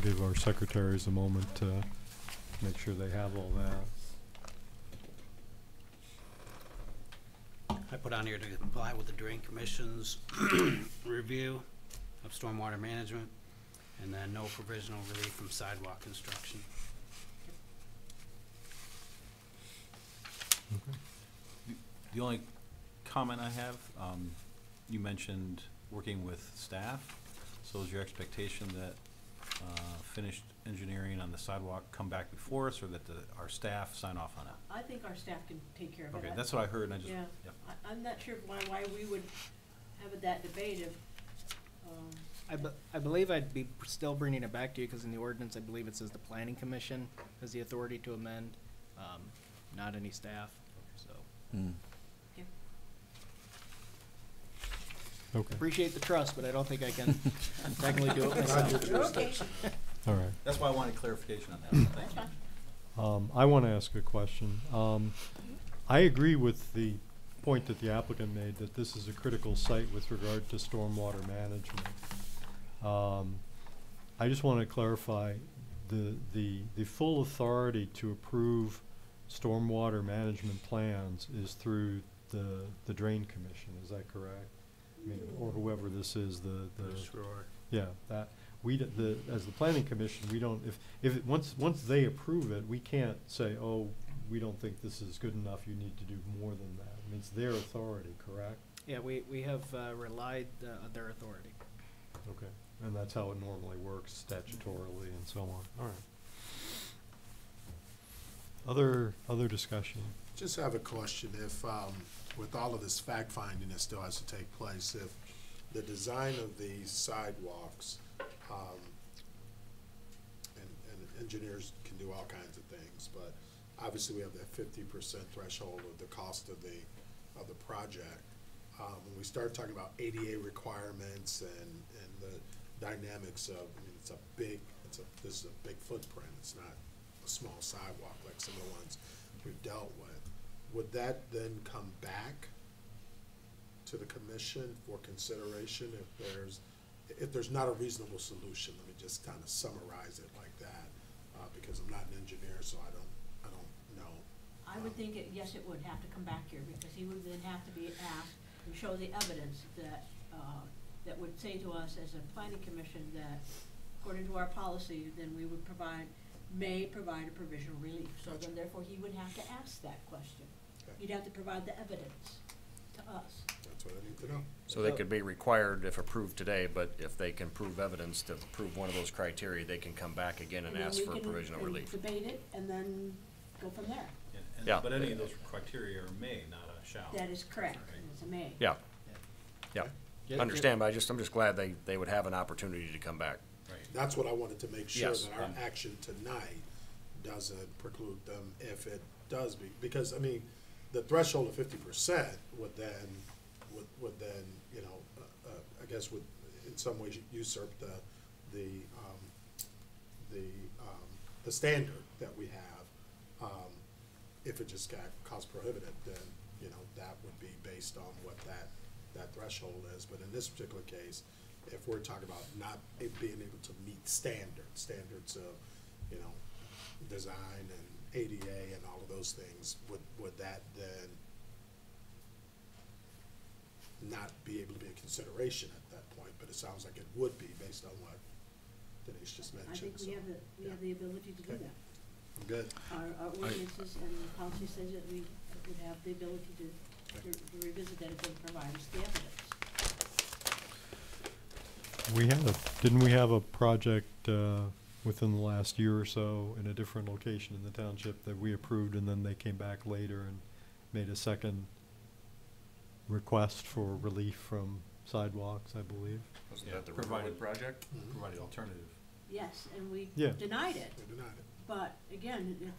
give our secretaries a moment to make sure they have all that. I put on here to comply with the Drain Commission's review of stormwater management, and then no provisional relief from sidewalk construction. The only comment I have, you mentioned working with staff. So is your expectation that finished engineering on the sidewalk come back before us, or that our staff sign off on it? I think our staff can take care of it. Okay, that's what I heard, and I just, Yeah, yep. I'm not sure why we would have that debate if, I believe I'd be still bringing it back to you, because in the ordinance, I believe it says the planning commission has the authority to amend, not any staff, so. Okay, Appreciate the trust, but I don't think I can technically do it myself. okay, all right. That's why I wanted clarification on that. Thank that's you. fine. I want to ask a question. I agree with the point that the applicant made, that this is a critical site with regard to stormwater management. I just want to clarify, the full authority to approve stormwater management plans is through the Drain Commission, is that correct? I mean, or whoever this is, yeah, that, as the planning commission, we don't, once they approve it, we can't say, oh, we don't think this is good enough, you need to do more than that. I mean, it's their authority, correct? Yeah, we have relied on their authority. Okay, and that's how it normally works statutorily and so on, all right. Other discussion? Just have a question. If, with all of this fact-finding that still has to take place, if the design of these sidewalks, and engineers can do all kinds of things, but obviously we have that 50% threshold of the cost of the project. When we start talking about ADA requirements and the dynamics of, I mean, this is a big footprint. It's not a small sidewalk like some of the ones we've dealt with. Would that then come back to the commission for consideration if there's not a reasonable solution? Let me just kind of summarize it like that, because I'm not an engineer, so I don't know. I would think, yes, it would have to come back here, because he would then have to be asked and show the evidence that, that would say to us as a planning commission that according to our policy, then we would provide may provide a provisional relief. So then therefore he would have to ask that question. Okay. He'd have to provide the evidence to us. That's what I need to know. So they could be required if approved today, but if they can prove evidence to prove one of those criteria, they can come back again and then ask we for can- provisional and relief. Debate it and then go from there. Yeah. But any of those criteria are may, not a shall. That is correct, it's a may. Yeah, yeah. Yeah, Understand, but I'm just glad they would have an opportunity to come back. Right. That's what I wanted to make sure Yes, that our and- action tonight doesn't preclude them if it does be, because, I mean, the threshold of 50% would then, you know, I guess would in some ways usurp the standard that we have. If it just got cost prohibitive, then, you know, that would be based on what that threshold is. But in this particular case, if we're talking about not being able to meet standards of, you know, design and ADA and all of those things, would that then not be able to be a consideration at that point? But it sounds like it would be based on what Denise just I mentioned. think we so, have the ability to do Okay. that. Good. Our ordinances and policy says that we would have the ability to revisit that if they provide us the evidence. Didn't we have a project, within the last year or so in a different location in the township that we approved, and then they came back later and made a second request for relief from sidewalks, I believe? Wasn't Yeah, that the provided- Riverwood project? Provided alternative. Yes, and we Yeah. denied it. They denied it. But again, if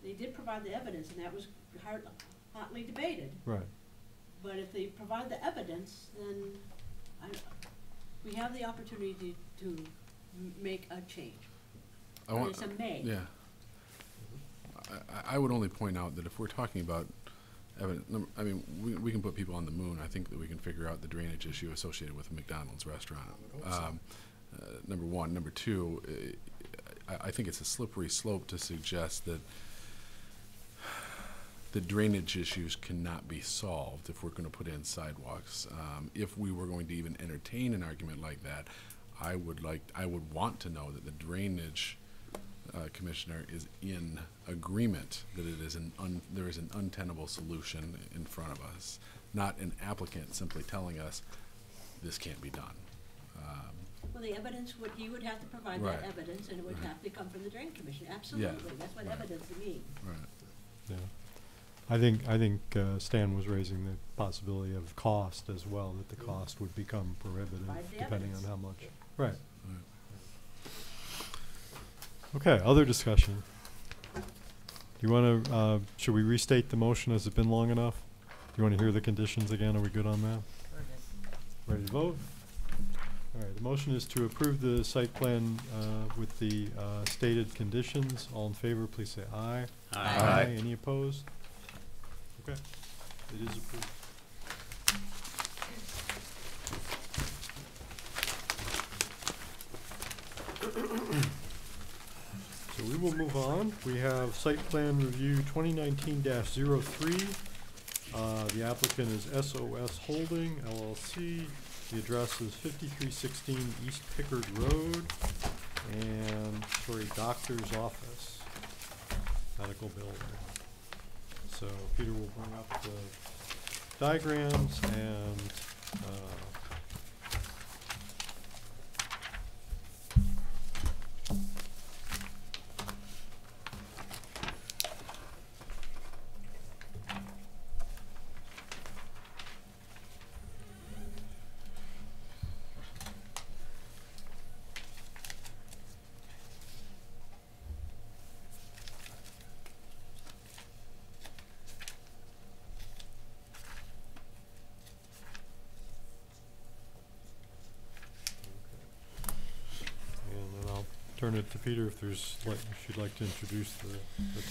they did provide the evidence, and that was hotly debated. Right. But if they provide the evidence, then we have the opportunity to make a change. I But want, it's a may. yeah. I would only point out that if we're talking about I mean, we can put people on the moon. I think that we can figure out the drainage issue associated with a McDonald's restaurant. Number one. Number two, I think it's a slippery slope to suggest that the drainage issues cannot be solved if we're going to put in sidewalks. If we were going to even entertain an argument like that, I would want to know that the drainage commissioner is in agreement that it is there is an untenable solution in front of us, not an applicant simply telling us this can't be done. Well, the evidence he would have to provide Right. that evidence, and it would Right. have to come from the drain commission, absolutely, that's what Right. evidence means. Right. Yeah. I think Stan was raising the possibility of cost as well, that the cost would become prohibitive Provide the depending on evidence. how much. Right. Right. Okay, other discussion. Do you wanna, should we restate the motion? Has it been long enough? Do you wanna hear the conditions again? Are we good on that? Ready to vote? All right, the motion is to approve the site plan, with the, stated conditions. All in favor, please say aye. Aye. Any opposed? Okay, it is approved. So we will move on. We have site plan review 2019-03. The applicant is SOS Holding LLC. The address is 5316 East Pickard Road, and for a doctor's office, medical building. So Peter will bring up the diagrams and, and then I'll turn it to Peter if if you'd like to introduce the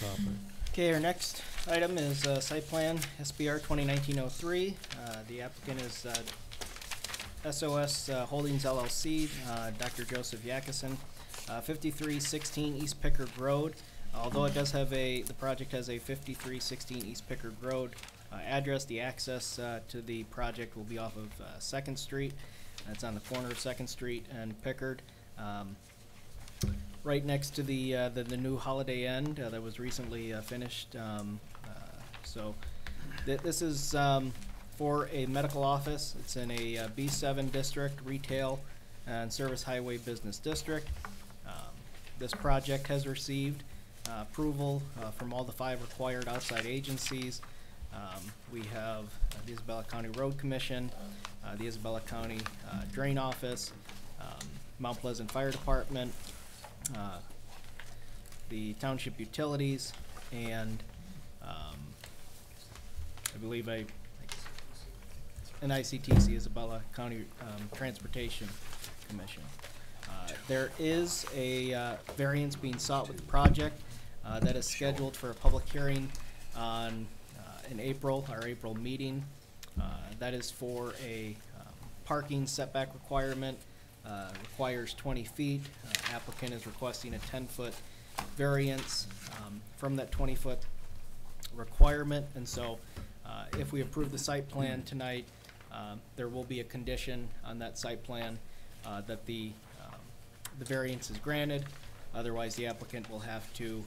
topic. Okay, our next item is site plan SBR 2019-03. The applicant is SOS Holdings LLC, Dr. Joseph Yakison, 5316 East Pickard Road. Although it does have the project has a 5316 East Pickard Road address, the access to the project will be off of 2nd Street. It's on the corner of 2nd Street and Pickard. right next to the new Holiday Inn that was recently finished. So this is for a medical office. It's in a B7 district, retail and service highway business district. This project has received approval from all the 5 required outside agencies. We have the Isabella County Road Commission, the Isabella County Drain Office, Mount Pleasant Fire Department, the Township Utilities, and I believe an ICTC, Isabella County Transportation Commission. There is a variance being sought with the project that is scheduled for a public hearing on in April, our April meeting. That is for a parking setback requirement. Requires 20 feet. Applicant is requesting a 10-foot variance from that 20-foot requirement. And so if we approve the site plan tonight, there will be a condition on that site plan that the variance is granted. Otherwise, the applicant will have to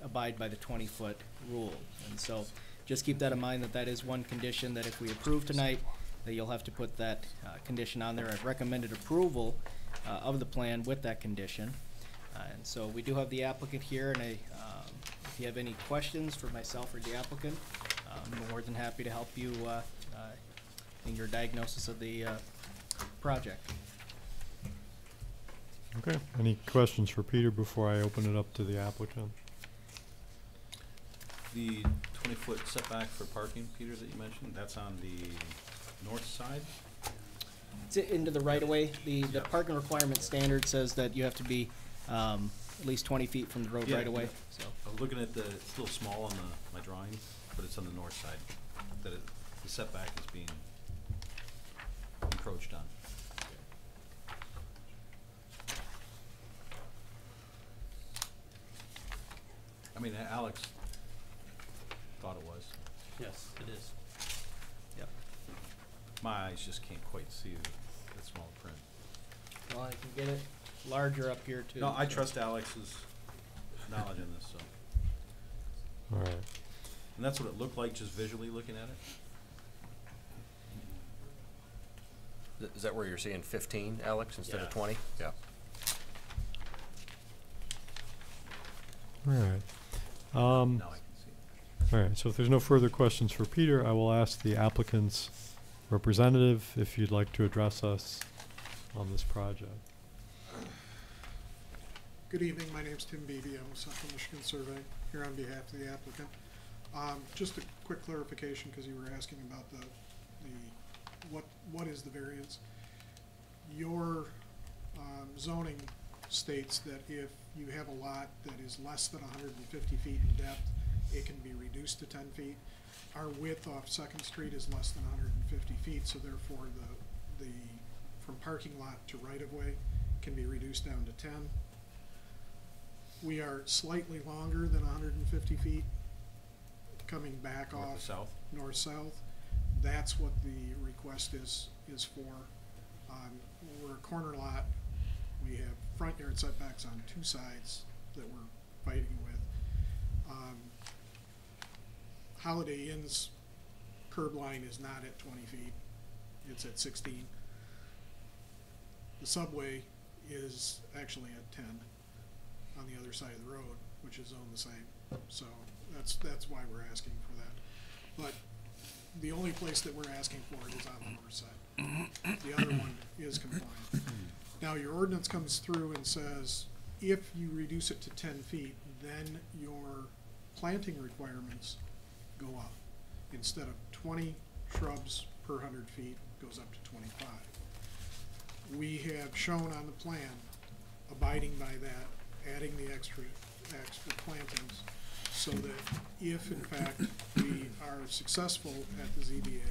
abide by the 20-foot rule. And so just keep that in mind, that that is one condition that if we approve tonight, that you'll have to put that condition on there. I've recommended approval of the plan with that condition. And so we do have the applicant here, and if you have any questions for myself or the applicant, I'm more than happy to help you in your diagnosis of the project. Okay, any questions for Peter before I open it up to the applicant? The 20-foot setback for parking, Peter, that you mentioned, that's on the north side? It's into the right-of-way. The parking requirement standard says that you have to be at least 20 feet from the road right-of-way. Yeah. So I was looking at it's a little small on my drawing, but it's on the north side, that the setback is being encroached on. I mean, Alex thought it was. Yes, it is. Yep. My eyes just can't quite see the small print. Well, I can get it larger up here too. No, I so. trust Alex's knowledge in this, so. All right. And that's what it looked like just visually looking at it? Is that where you're seeing 15, Alex, instead of Yeah. 20? Yeah. All right. Now I can see. All right, so if there's no further questions for Peter, I will ask the applicant's representative if you'd like to address us on this project. Good evening, my name's Tim Beebe, I'm with Central Michigan Survey, here on behalf of the applicant. Just a quick clarification, because you were asking about what is the variance. Your zoning states that if you have a lot that is less than 150 feet in depth, it can be reduced to 10 feet. Our width off Second Street is less than 150 feet, so therefore the from parking lot to right-of-way can be reduced down to 10. We are slightly longer than 150 feet coming back North to off south? north-south. That's what the request is for. We're a corner lot. We have front yard setbacks on 2 sides that we're fighting with. Holiday Inn's curb line is not at 20 feet. It's at 16. The Subway is actually at 10 on the other side of the road, which is zoned the same. So that's why we're asking for that. But the only place that we're asking for it is on the north side. The other one is compliant. Now, your ordinance comes through and says, if you reduce it to 10 feet, then your planting requirements go up. Instead of 20 shrubs per 100 feet, goes up to 25. We have shown on the plan, abiding by that, adding the extra plantings, so that if in fact we are successful at the ZBA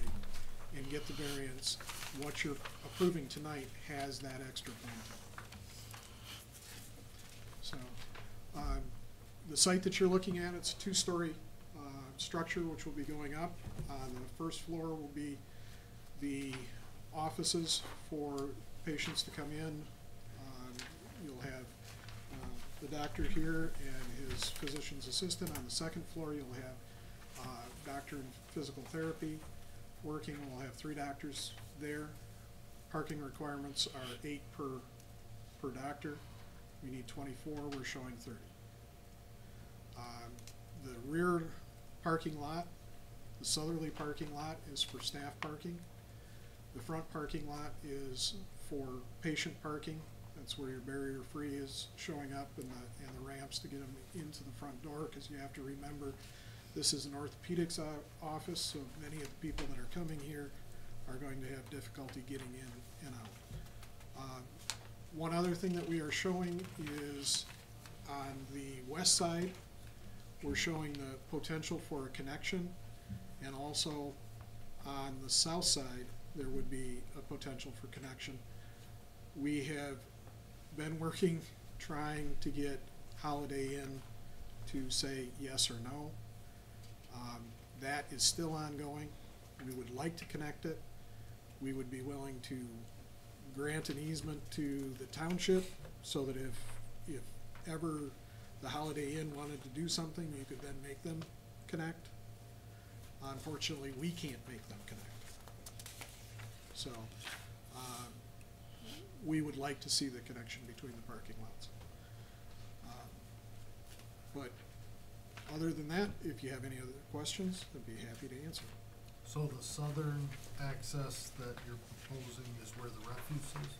and get the variance, what you're approving tonight has that extra planting. So, the site that you're looking at, it's a 2-story structure which will be going up. The first floor will be the offices for patients to come in. You'll have the doctor here and his physician's assistant. On the second floor, you'll have doctor in physical therapy working. We'll have 3 doctors there. Parking requirements are 8 per doctor. We need 24, we're showing 30. The rear parking lot, the southerly parking lot, is for staff parking. The front parking lot is for patient parking. That's where your barrier-free is showing up, and the ramps to get them into the front door, because you have to remember, this is an orthopedics office, so many of the people that are coming here are going to have difficulty getting in and out. One other thing that we are showing is on the west side, we're showing the potential for a connection, and also on the south side, there would be a potential for connection. We have been working, trying to get Holiday Inn to say yes or no. That is still ongoing. We would like to connect it. We would be willing to grant an easement to the township so that if ever the Holiday Inn wanted to do something, you could then make them connect. Unfortunately, we can't make them connect. So we would like to see the connection between the parking lots. But other than that, if you have any other questions, I'd be happy to answer. So the southern access that you're proposing is where the refuse is?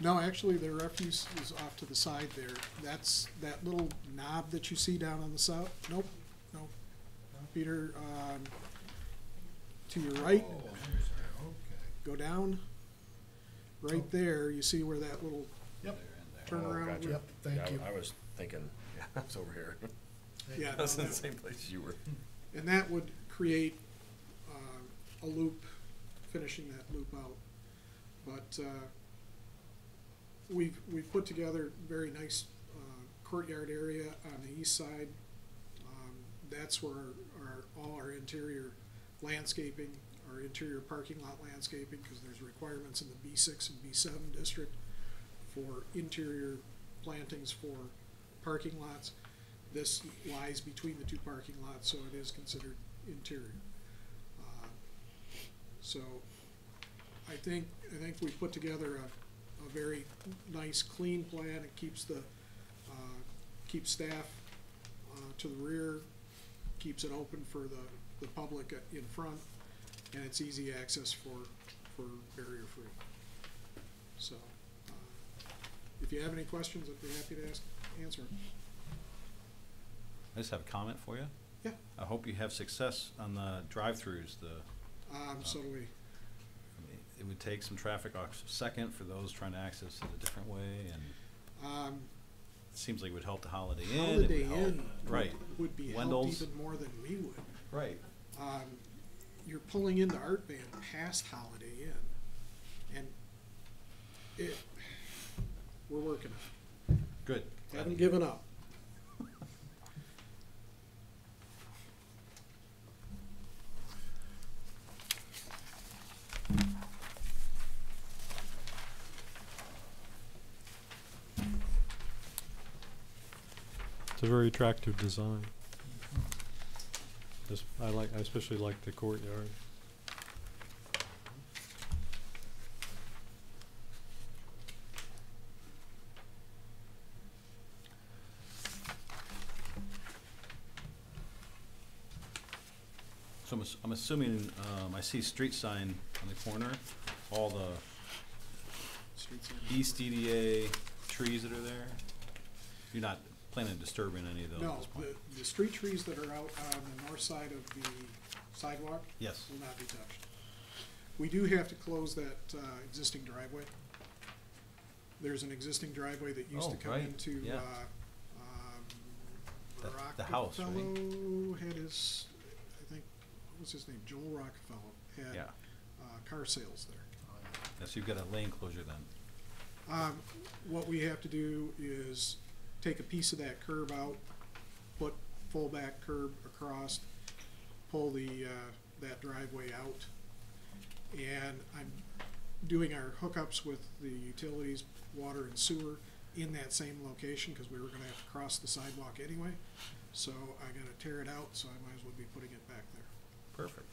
No, actually, the refuse is off to the side there. That's that little knob that you see down on the south. Nope, nope. Peter, to your right, go down. Right there, you see where that little turnaround. Gotcha. Yep, thank you. I was thinking, yeah, it's over here. Yeah, That's no, in the same place you were. And that would create a loop, finishing that loop out. But we've put together very nice courtyard area on the east side. That's where all our interior landscaping, our interior parking lot landscaping, because there's requirements in the B6 and B7 district for interior plantings for parking lots. This lies between the 2 parking lots, so it is considered interior. So I think we put together a very nice, clean plan. It keeps the keeps staff to the rear, keeps it open for the public in front, and it's easy access for barrier free. So if you have any questions, I'd be happy to answer them. I just have a comment for you. Yeah. I hope you have success on the drive-throughs. So do we. I mean, it would take some traffic off second for those trying to access it a different way, and it seems like it would help the Holiday Inn. Holiday it would help, Inn right? Would be helped Wendell's. even more than we would. Right. You're pulling into Art Van past Holiday Inn, and we're working on it. Good. Haven't given up. It's a very attractive design. I especially like the courtyard. So I'm assuming, I see street sign on the corner, all the Streets East EDA trees that are there. You're not planning on disturbing any of those? at No, this point? the street trees that are out on the north side of the sidewalk Yes. will not be touched. We do have to close that existing driveway. There's an existing driveway that used to Oh, come right, into, yeah. The house, right? Rockefeller had his, I think, what was his name, Joel Rockefeller had Yeah. car sales there. So you've got a lane closure then? What we have to do is take a piece of that curb out, put full back curb across, pull that driveway out, and I'm doing our hookups with the utilities, water and sewer. in that same location, cause we were gonna have to cross the sidewalk anyway. So I gotta tear it out, so I might as well be putting it back there. Perfect.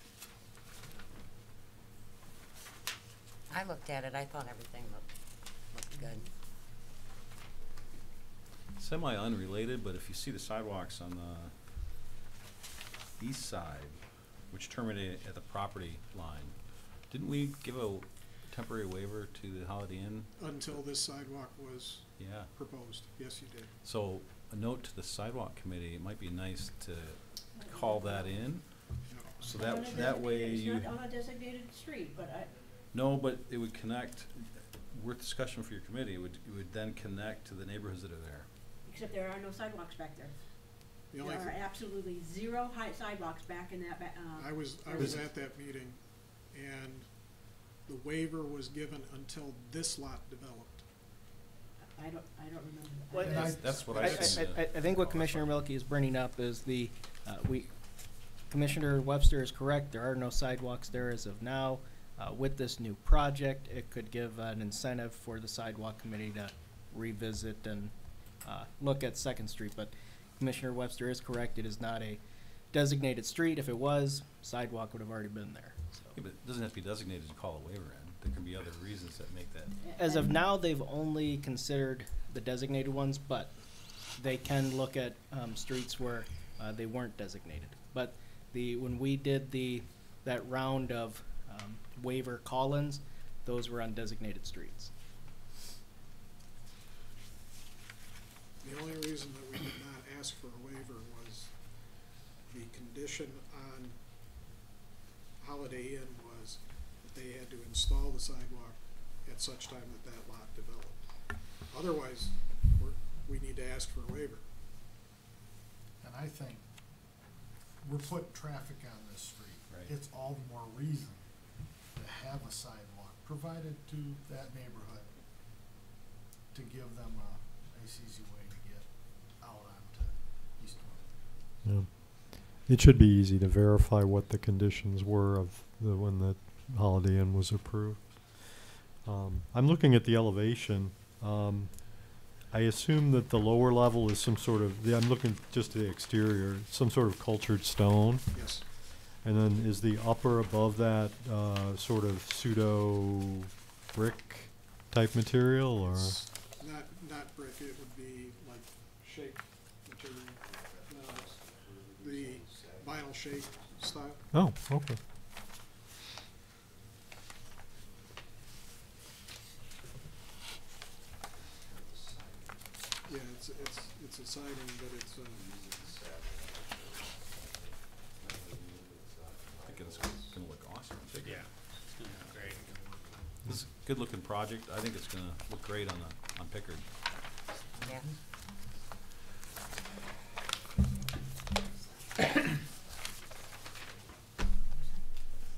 I looked at it, I thought everything looked good. Semi-unrelated, but if you see the sidewalks on the east side, which terminate at the property line, didn't we give a temporary waiver to the Holiday Inn? Until this sidewalk was Yeah. proposed, yes, you did. So a note to the sidewalk committee, it might be nice to call that in, so On a that way designated- you. It's not on a designated street, but No, but it would connect, worth discussion for your committee, it would then connect to the neighborhoods that are there. except there are no sidewalks back there. The There only, are absolutely zero high sidewalks back in that I was at that meeting, and the waiver was given until this lot developed. I don't remember that. Well, That's what I seen. I think what Commissioner Milky is bringing up is Commissioner Webster is correct, there are no sidewalks there as of now. With this new project, it could give an incentive for the sidewalk committee to revisit and look at Second Street, but Commissioner Webster is correct, it is not a designated street. If it was, sidewalk would have already been there. So. Yeah, but it doesn't have to be designated to call a waiver in, there can be other reasons that make that. As of now, they've only considered the designated ones, but they can look at streets where they weren't designated. But when we did that round of waiver call-ins, those were on designated streets. The only reason that we did not ask for a waiver was the condition on Holiday Inn was that they had to install the sidewalk at such time that lot developed. Otherwise, we need to ask for a waiver. And I think we're putting traffic on this street. Right. It's all the more reason to have a sidewalk provided to that neighborhood to give them a nice, easy way to get out onto East One. Yeah. It should be easy to verify what the conditions were of when the Holiday Inn was approved. I'm looking at the elevation. I assume that the lower level is some sort of, I'm looking just at the exterior, some sort of cultured stone. Yes. And then is the upper above that sort of pseudo brick type material, or? It's not brick, it would be like shake material. No, it's the vinyl shake style. Oh, okay. Yeah, it's a siding, but it's, I think it's gonna look awesome. Yeah. It's gonna be great. This is a good looking project, I think it's gonna look great on Pickard. Yeah.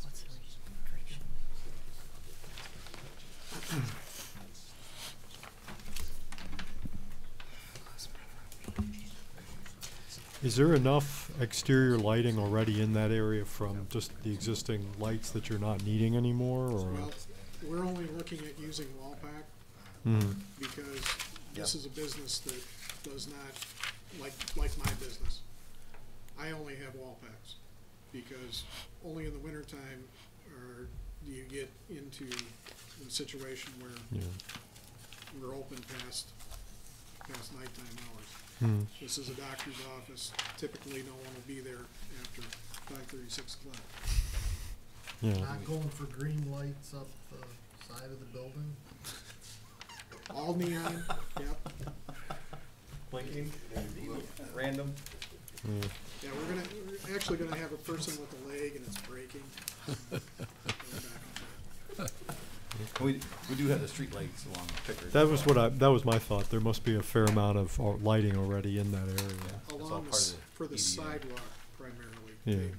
What's the registration? Is there enough exterior lighting already in that area from just the existing lights that you're not needing anymore, or? well, we're only looking at using wall pack Mhm. because this is a business that does not, like my business. I only have wall packs because only in the wintertime do you get into the situation where Yeah. we're open past nighttime hours. Hmm. This is a doctor's office. Typically, no one will be there after 5:30, 6 o'clock. Yeah. Not going for green lights up the side of the building. All neon, yep. Blinking, random. Yeah. Yeah, we're actually gonna have a person with a leg and it's breaking. Going back and forth. We do have the street lights along Pickard. That was my thought. There must be a fair amount of lighting already in that area. all Along part of the for the EDA. sidewalk primarily. Yeah.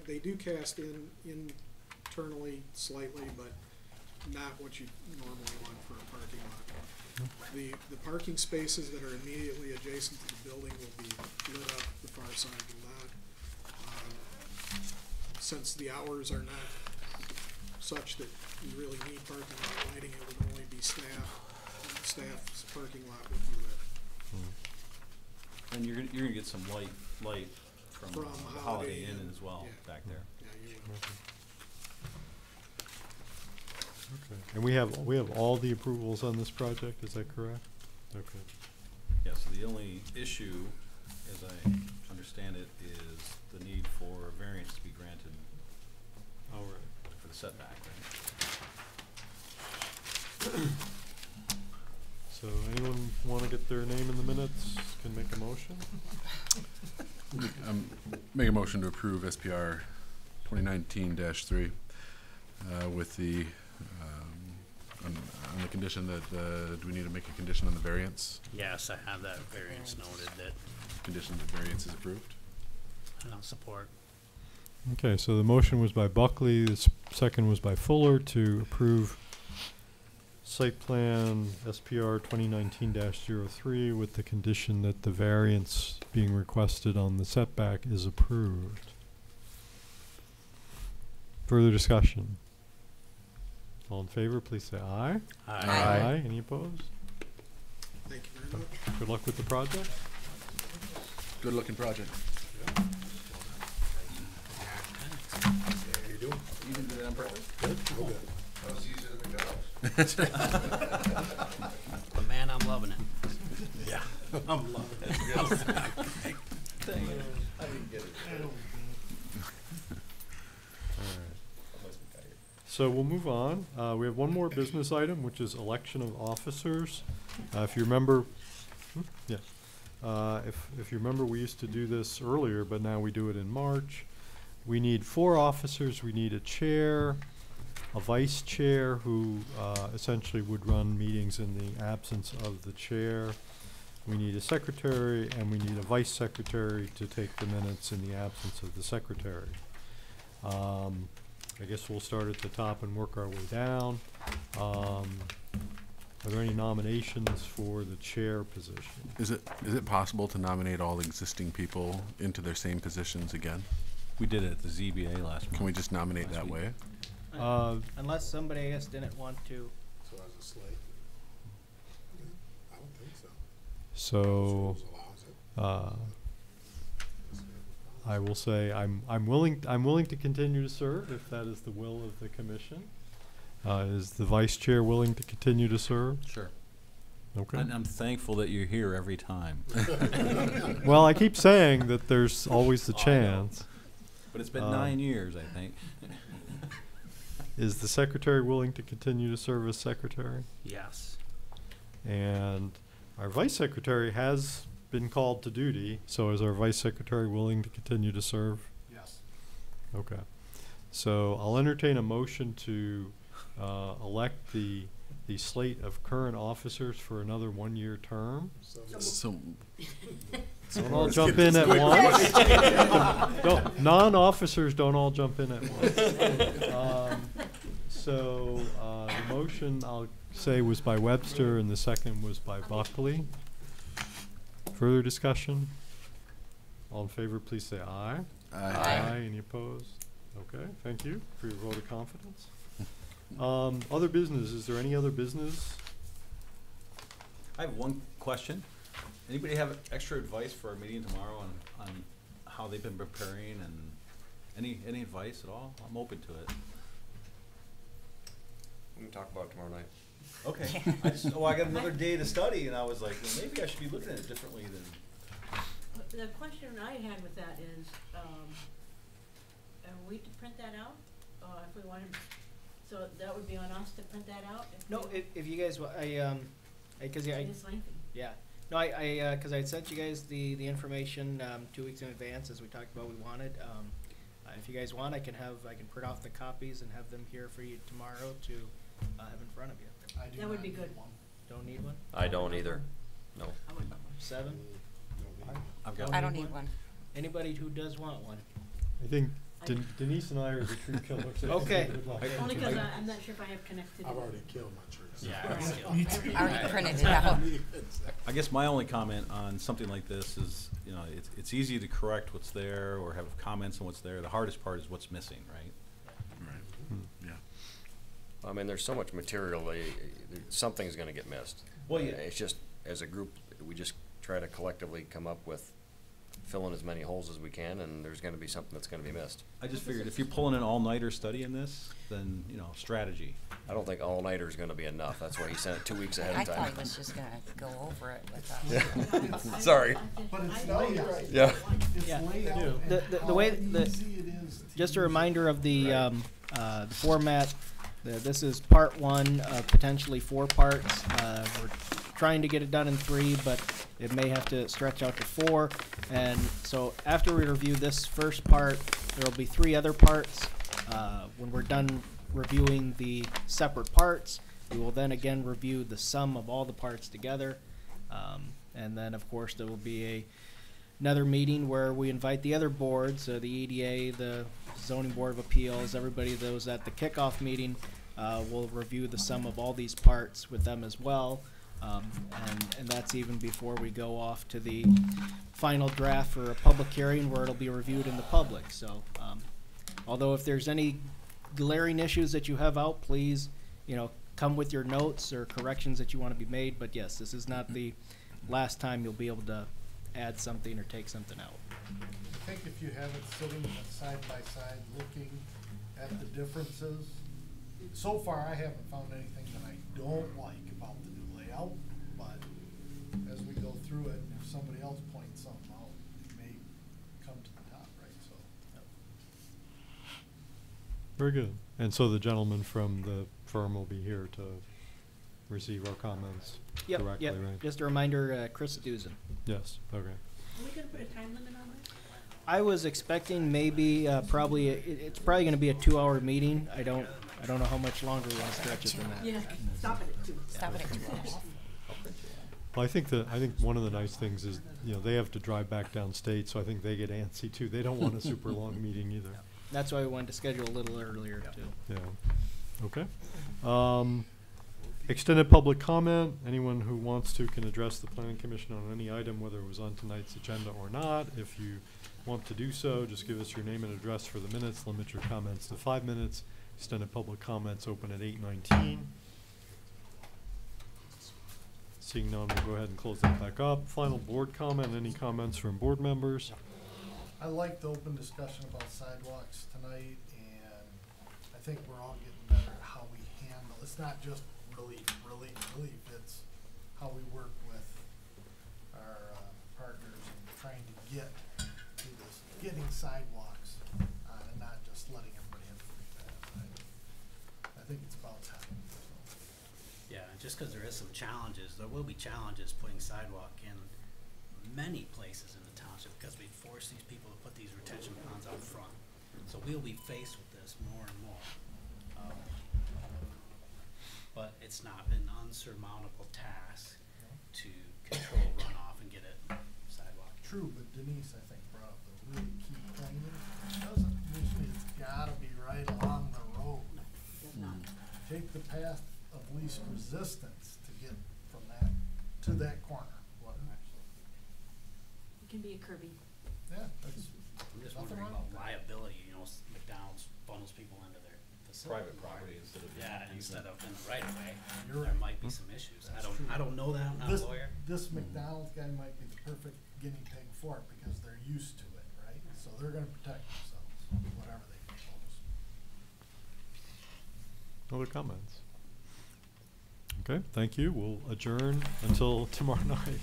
They do cast internally slightly, but not what you normally want for a parking lot. The parking spaces that are immediately adjacent to the building will be lit up, the far side will not. Since the hours are not such that you really need parking lot lighting, it would only be staff staff's parking lot would do that. And you're gonna get some light from From the Holiday Holiday Inn Inn, as well, yeah. back there. Yeah, you will. Okay. And we have all the approvals on this project, is that correct? Okay. Yeah, so the only issue, as I understand it, is the need for a variance to be granted All right. for the setback, right? So anyone want to get their name in the minutes, can make a motion? Make a motion to approve SPR 2019-3 with the, on the condition that, do we need to make a condition on the variance? Yes, I have that variance noted that Condition that variance is approved? I'll support. Okay, so the motion was by Buckley, the second was by Fuller to approve site plan SPR 2019-03 with the condition that the variance being requested on the setback is approved. Further discussion? All in favor, please say aye. Aye. Any opposed? Thank you very much. Good luck with the project. Good looking project. You doing? You didn't do that on purpose? Good? Oh, good. But man, I'm loving it. Yeah. I'm loving it. I didn't get it. So we'll move on. We have one more business item, which is election of officers. If you remember, if you remember, we used to do this earlier, but now we do it in March. We need 4 officers. We need a chair, a vice chair who essentially would run meetings in the absence of the chair. We need a secretary, and we need a vice secretary to take the minutes in the absence of the secretary. I guess we'll start at the top and work our way down. Are there any nominations for the chair position? Is it possible to nominate all existing people into their same positions again? We did it at the ZBA last month. Can we just nominate that way? Unless somebody, I guess, didn't want to. So as a slate? I don't think so. So, Rules allows it. I will say I'm willing to continue to serve if that is the will of the commission. Is the vice chair willing to continue to serve? Sure. Okay. And I'm thankful that you're here every time. Well, I keep saying that there's always the Oh, I know. chance. But it's been 9 years, I think. Is the secretary willing to continue to serve as secretary? Yes. And our vice secretary has been called to duty, so is our vice secretary willing to continue to serve? Yes. Okay. So I'll entertain a motion to elect the slate of current officers for another 1-year term. So, Don't all jump in at once. Non-officers don't all jump in at once. The motion, I'll say, was by Webster, and the second was by Buckley. Further discussion? All in favor, please say aye. Aye. Any opposed? Okay, thank you for your vote of confidence. Other business, is there any other business? I have one question. Anybody have extra advice for our meeting tomorrow on how they've been preparing, and any advice at all? I'm open to it. We can talk about it tomorrow night. Okay. I got another day to study, and I was like, well, maybe I should be looking at it differently than. The question I had with that is, are we to print that out? If we want to, so that would be on us to print that out? No, if you guys, because It is lengthy. yeah. No, because I had sent you guys the information 2 weeks in advance, as we talked about we wanted. If you guys want, I can print off the copies and have them here for you tomorrow to have in front of you. I do That would not be need good. one. Don't need one? I don't either. No. I would. 7? I've got. I don't need one. Anybody who does want one? I think Denise and I are the true killers. Okay. Good luck. Only because I'm not sure if I have connectivity. I've already killed my trees. Yeah. I already printed it out. I guess my only comment on something like this is, it's easy to correct what's there or have comments on what's there. The hardest part is what's missing, right? right. Yeah. I mean, there's so much material, something's gonna get missed. Well, yeah, it's just, as a group, we just try to collectively come up with filling as many holes as we can, and there's gonna be something that's gonna be missed. I just figured if you're pulling an all-nighter study in this, then, you know, strategy. I don't think all-nighter is gonna be enough. That's why he sent it 2 weeks ahead I of thought time. he was just gonna go over it with us. Yeah. Sorry. But it's layout. Yeah. It's Yeah. layout Yeah. and The way how the- easy it is to Just a use. reminder of the format. This is part one of potentially 4 parts. We're trying to get it done in 3, but it may have to stretch out to 4. And so after we review this first part, there will be 3 other parts. When we're done reviewing the separate parts, we will then again review the sum of all the parts together. And then, of course, there will be another meeting where we invite the other boards, the EDA, the Zoning Board of Appeals, everybody that was at the kickoff meeting. We'll review the sum of all these parts with them as well. And that's even before we go off to the final draft for a public hearing where it'll be reviewed in the public. So, although if there's any glaring issues that you have out, please, come with your notes or corrections that you want to be made. But yes, this is not the last time you'll be able to add something or take something out. I think if you have it sitting side by side, looking at the differences, so far I haven't found anything that I don't like about the new layout, but as we go through it, if somebody else points something out, it may come to the top, right, so. Very good. And so the gentleman from the firm will be here to receive our comments directly, Yep. right? Just a reminder, Chris Duzen. Yes, okay. Are we gonna put a time limit on that? I was expecting maybe probably it's probably going to be a 2-hour meeting. I don't know how much longer we want to stretch it than that. Yeah, stop it at 2. Stop it at 2 hours. Well, I think one of the nice things is, they have to drive back downstate, so I think they get antsy too. They don't want a super long meeting either. That's why we wanted to schedule a little earlier too. Yeah. Okay. Extended public comment. Anyone who wants to can address the planning commission on any item, whether it was on tonight's agenda or not. If you want to do so, just give us your name and address for the minutes. Limit your comments to 5 minutes. Extended public comments open at 8:19. Seeing none, we'll go ahead and close that back up. Final board comment. Any comments from board members? I like the open discussion about sidewalks tonight, and I think we're all getting better at how we handle, it's not just relief, it's how we work with our partners and trying to get to this, getting sidewalks, and not just letting everybody have free pass. I think it's about time, so. Yeah, just because there is some challenges, there will be challenges putting sidewalk in many places in the township because we force these people to put these retention ponds out front. So we'll be faced with this more and more. But it's not an unsurmountable task to control runoff and get it sidewalk. True, but Denise, I think, brought up the really key thing. It doesn't usually, it's gotta be right along the road. Does not. Take the path of least resistance to get from that to that corner. It can be a curbing. Yeah, that's. I'm just nothing wondering wrong about with that. liability, McDonald's funnels people into their facility. Private property instead of. Yeah, instead of in the right of way, You're there right. might be some issues. That's I don't know that, I'm not This- a lawyer. This McDonald's guy might be the perfect guinea pig for it because they're used to it, right? So they're gonna protect themselves, whatever they propose. Other comments? Okay, thank you. We'll adjourn until tomorrow night.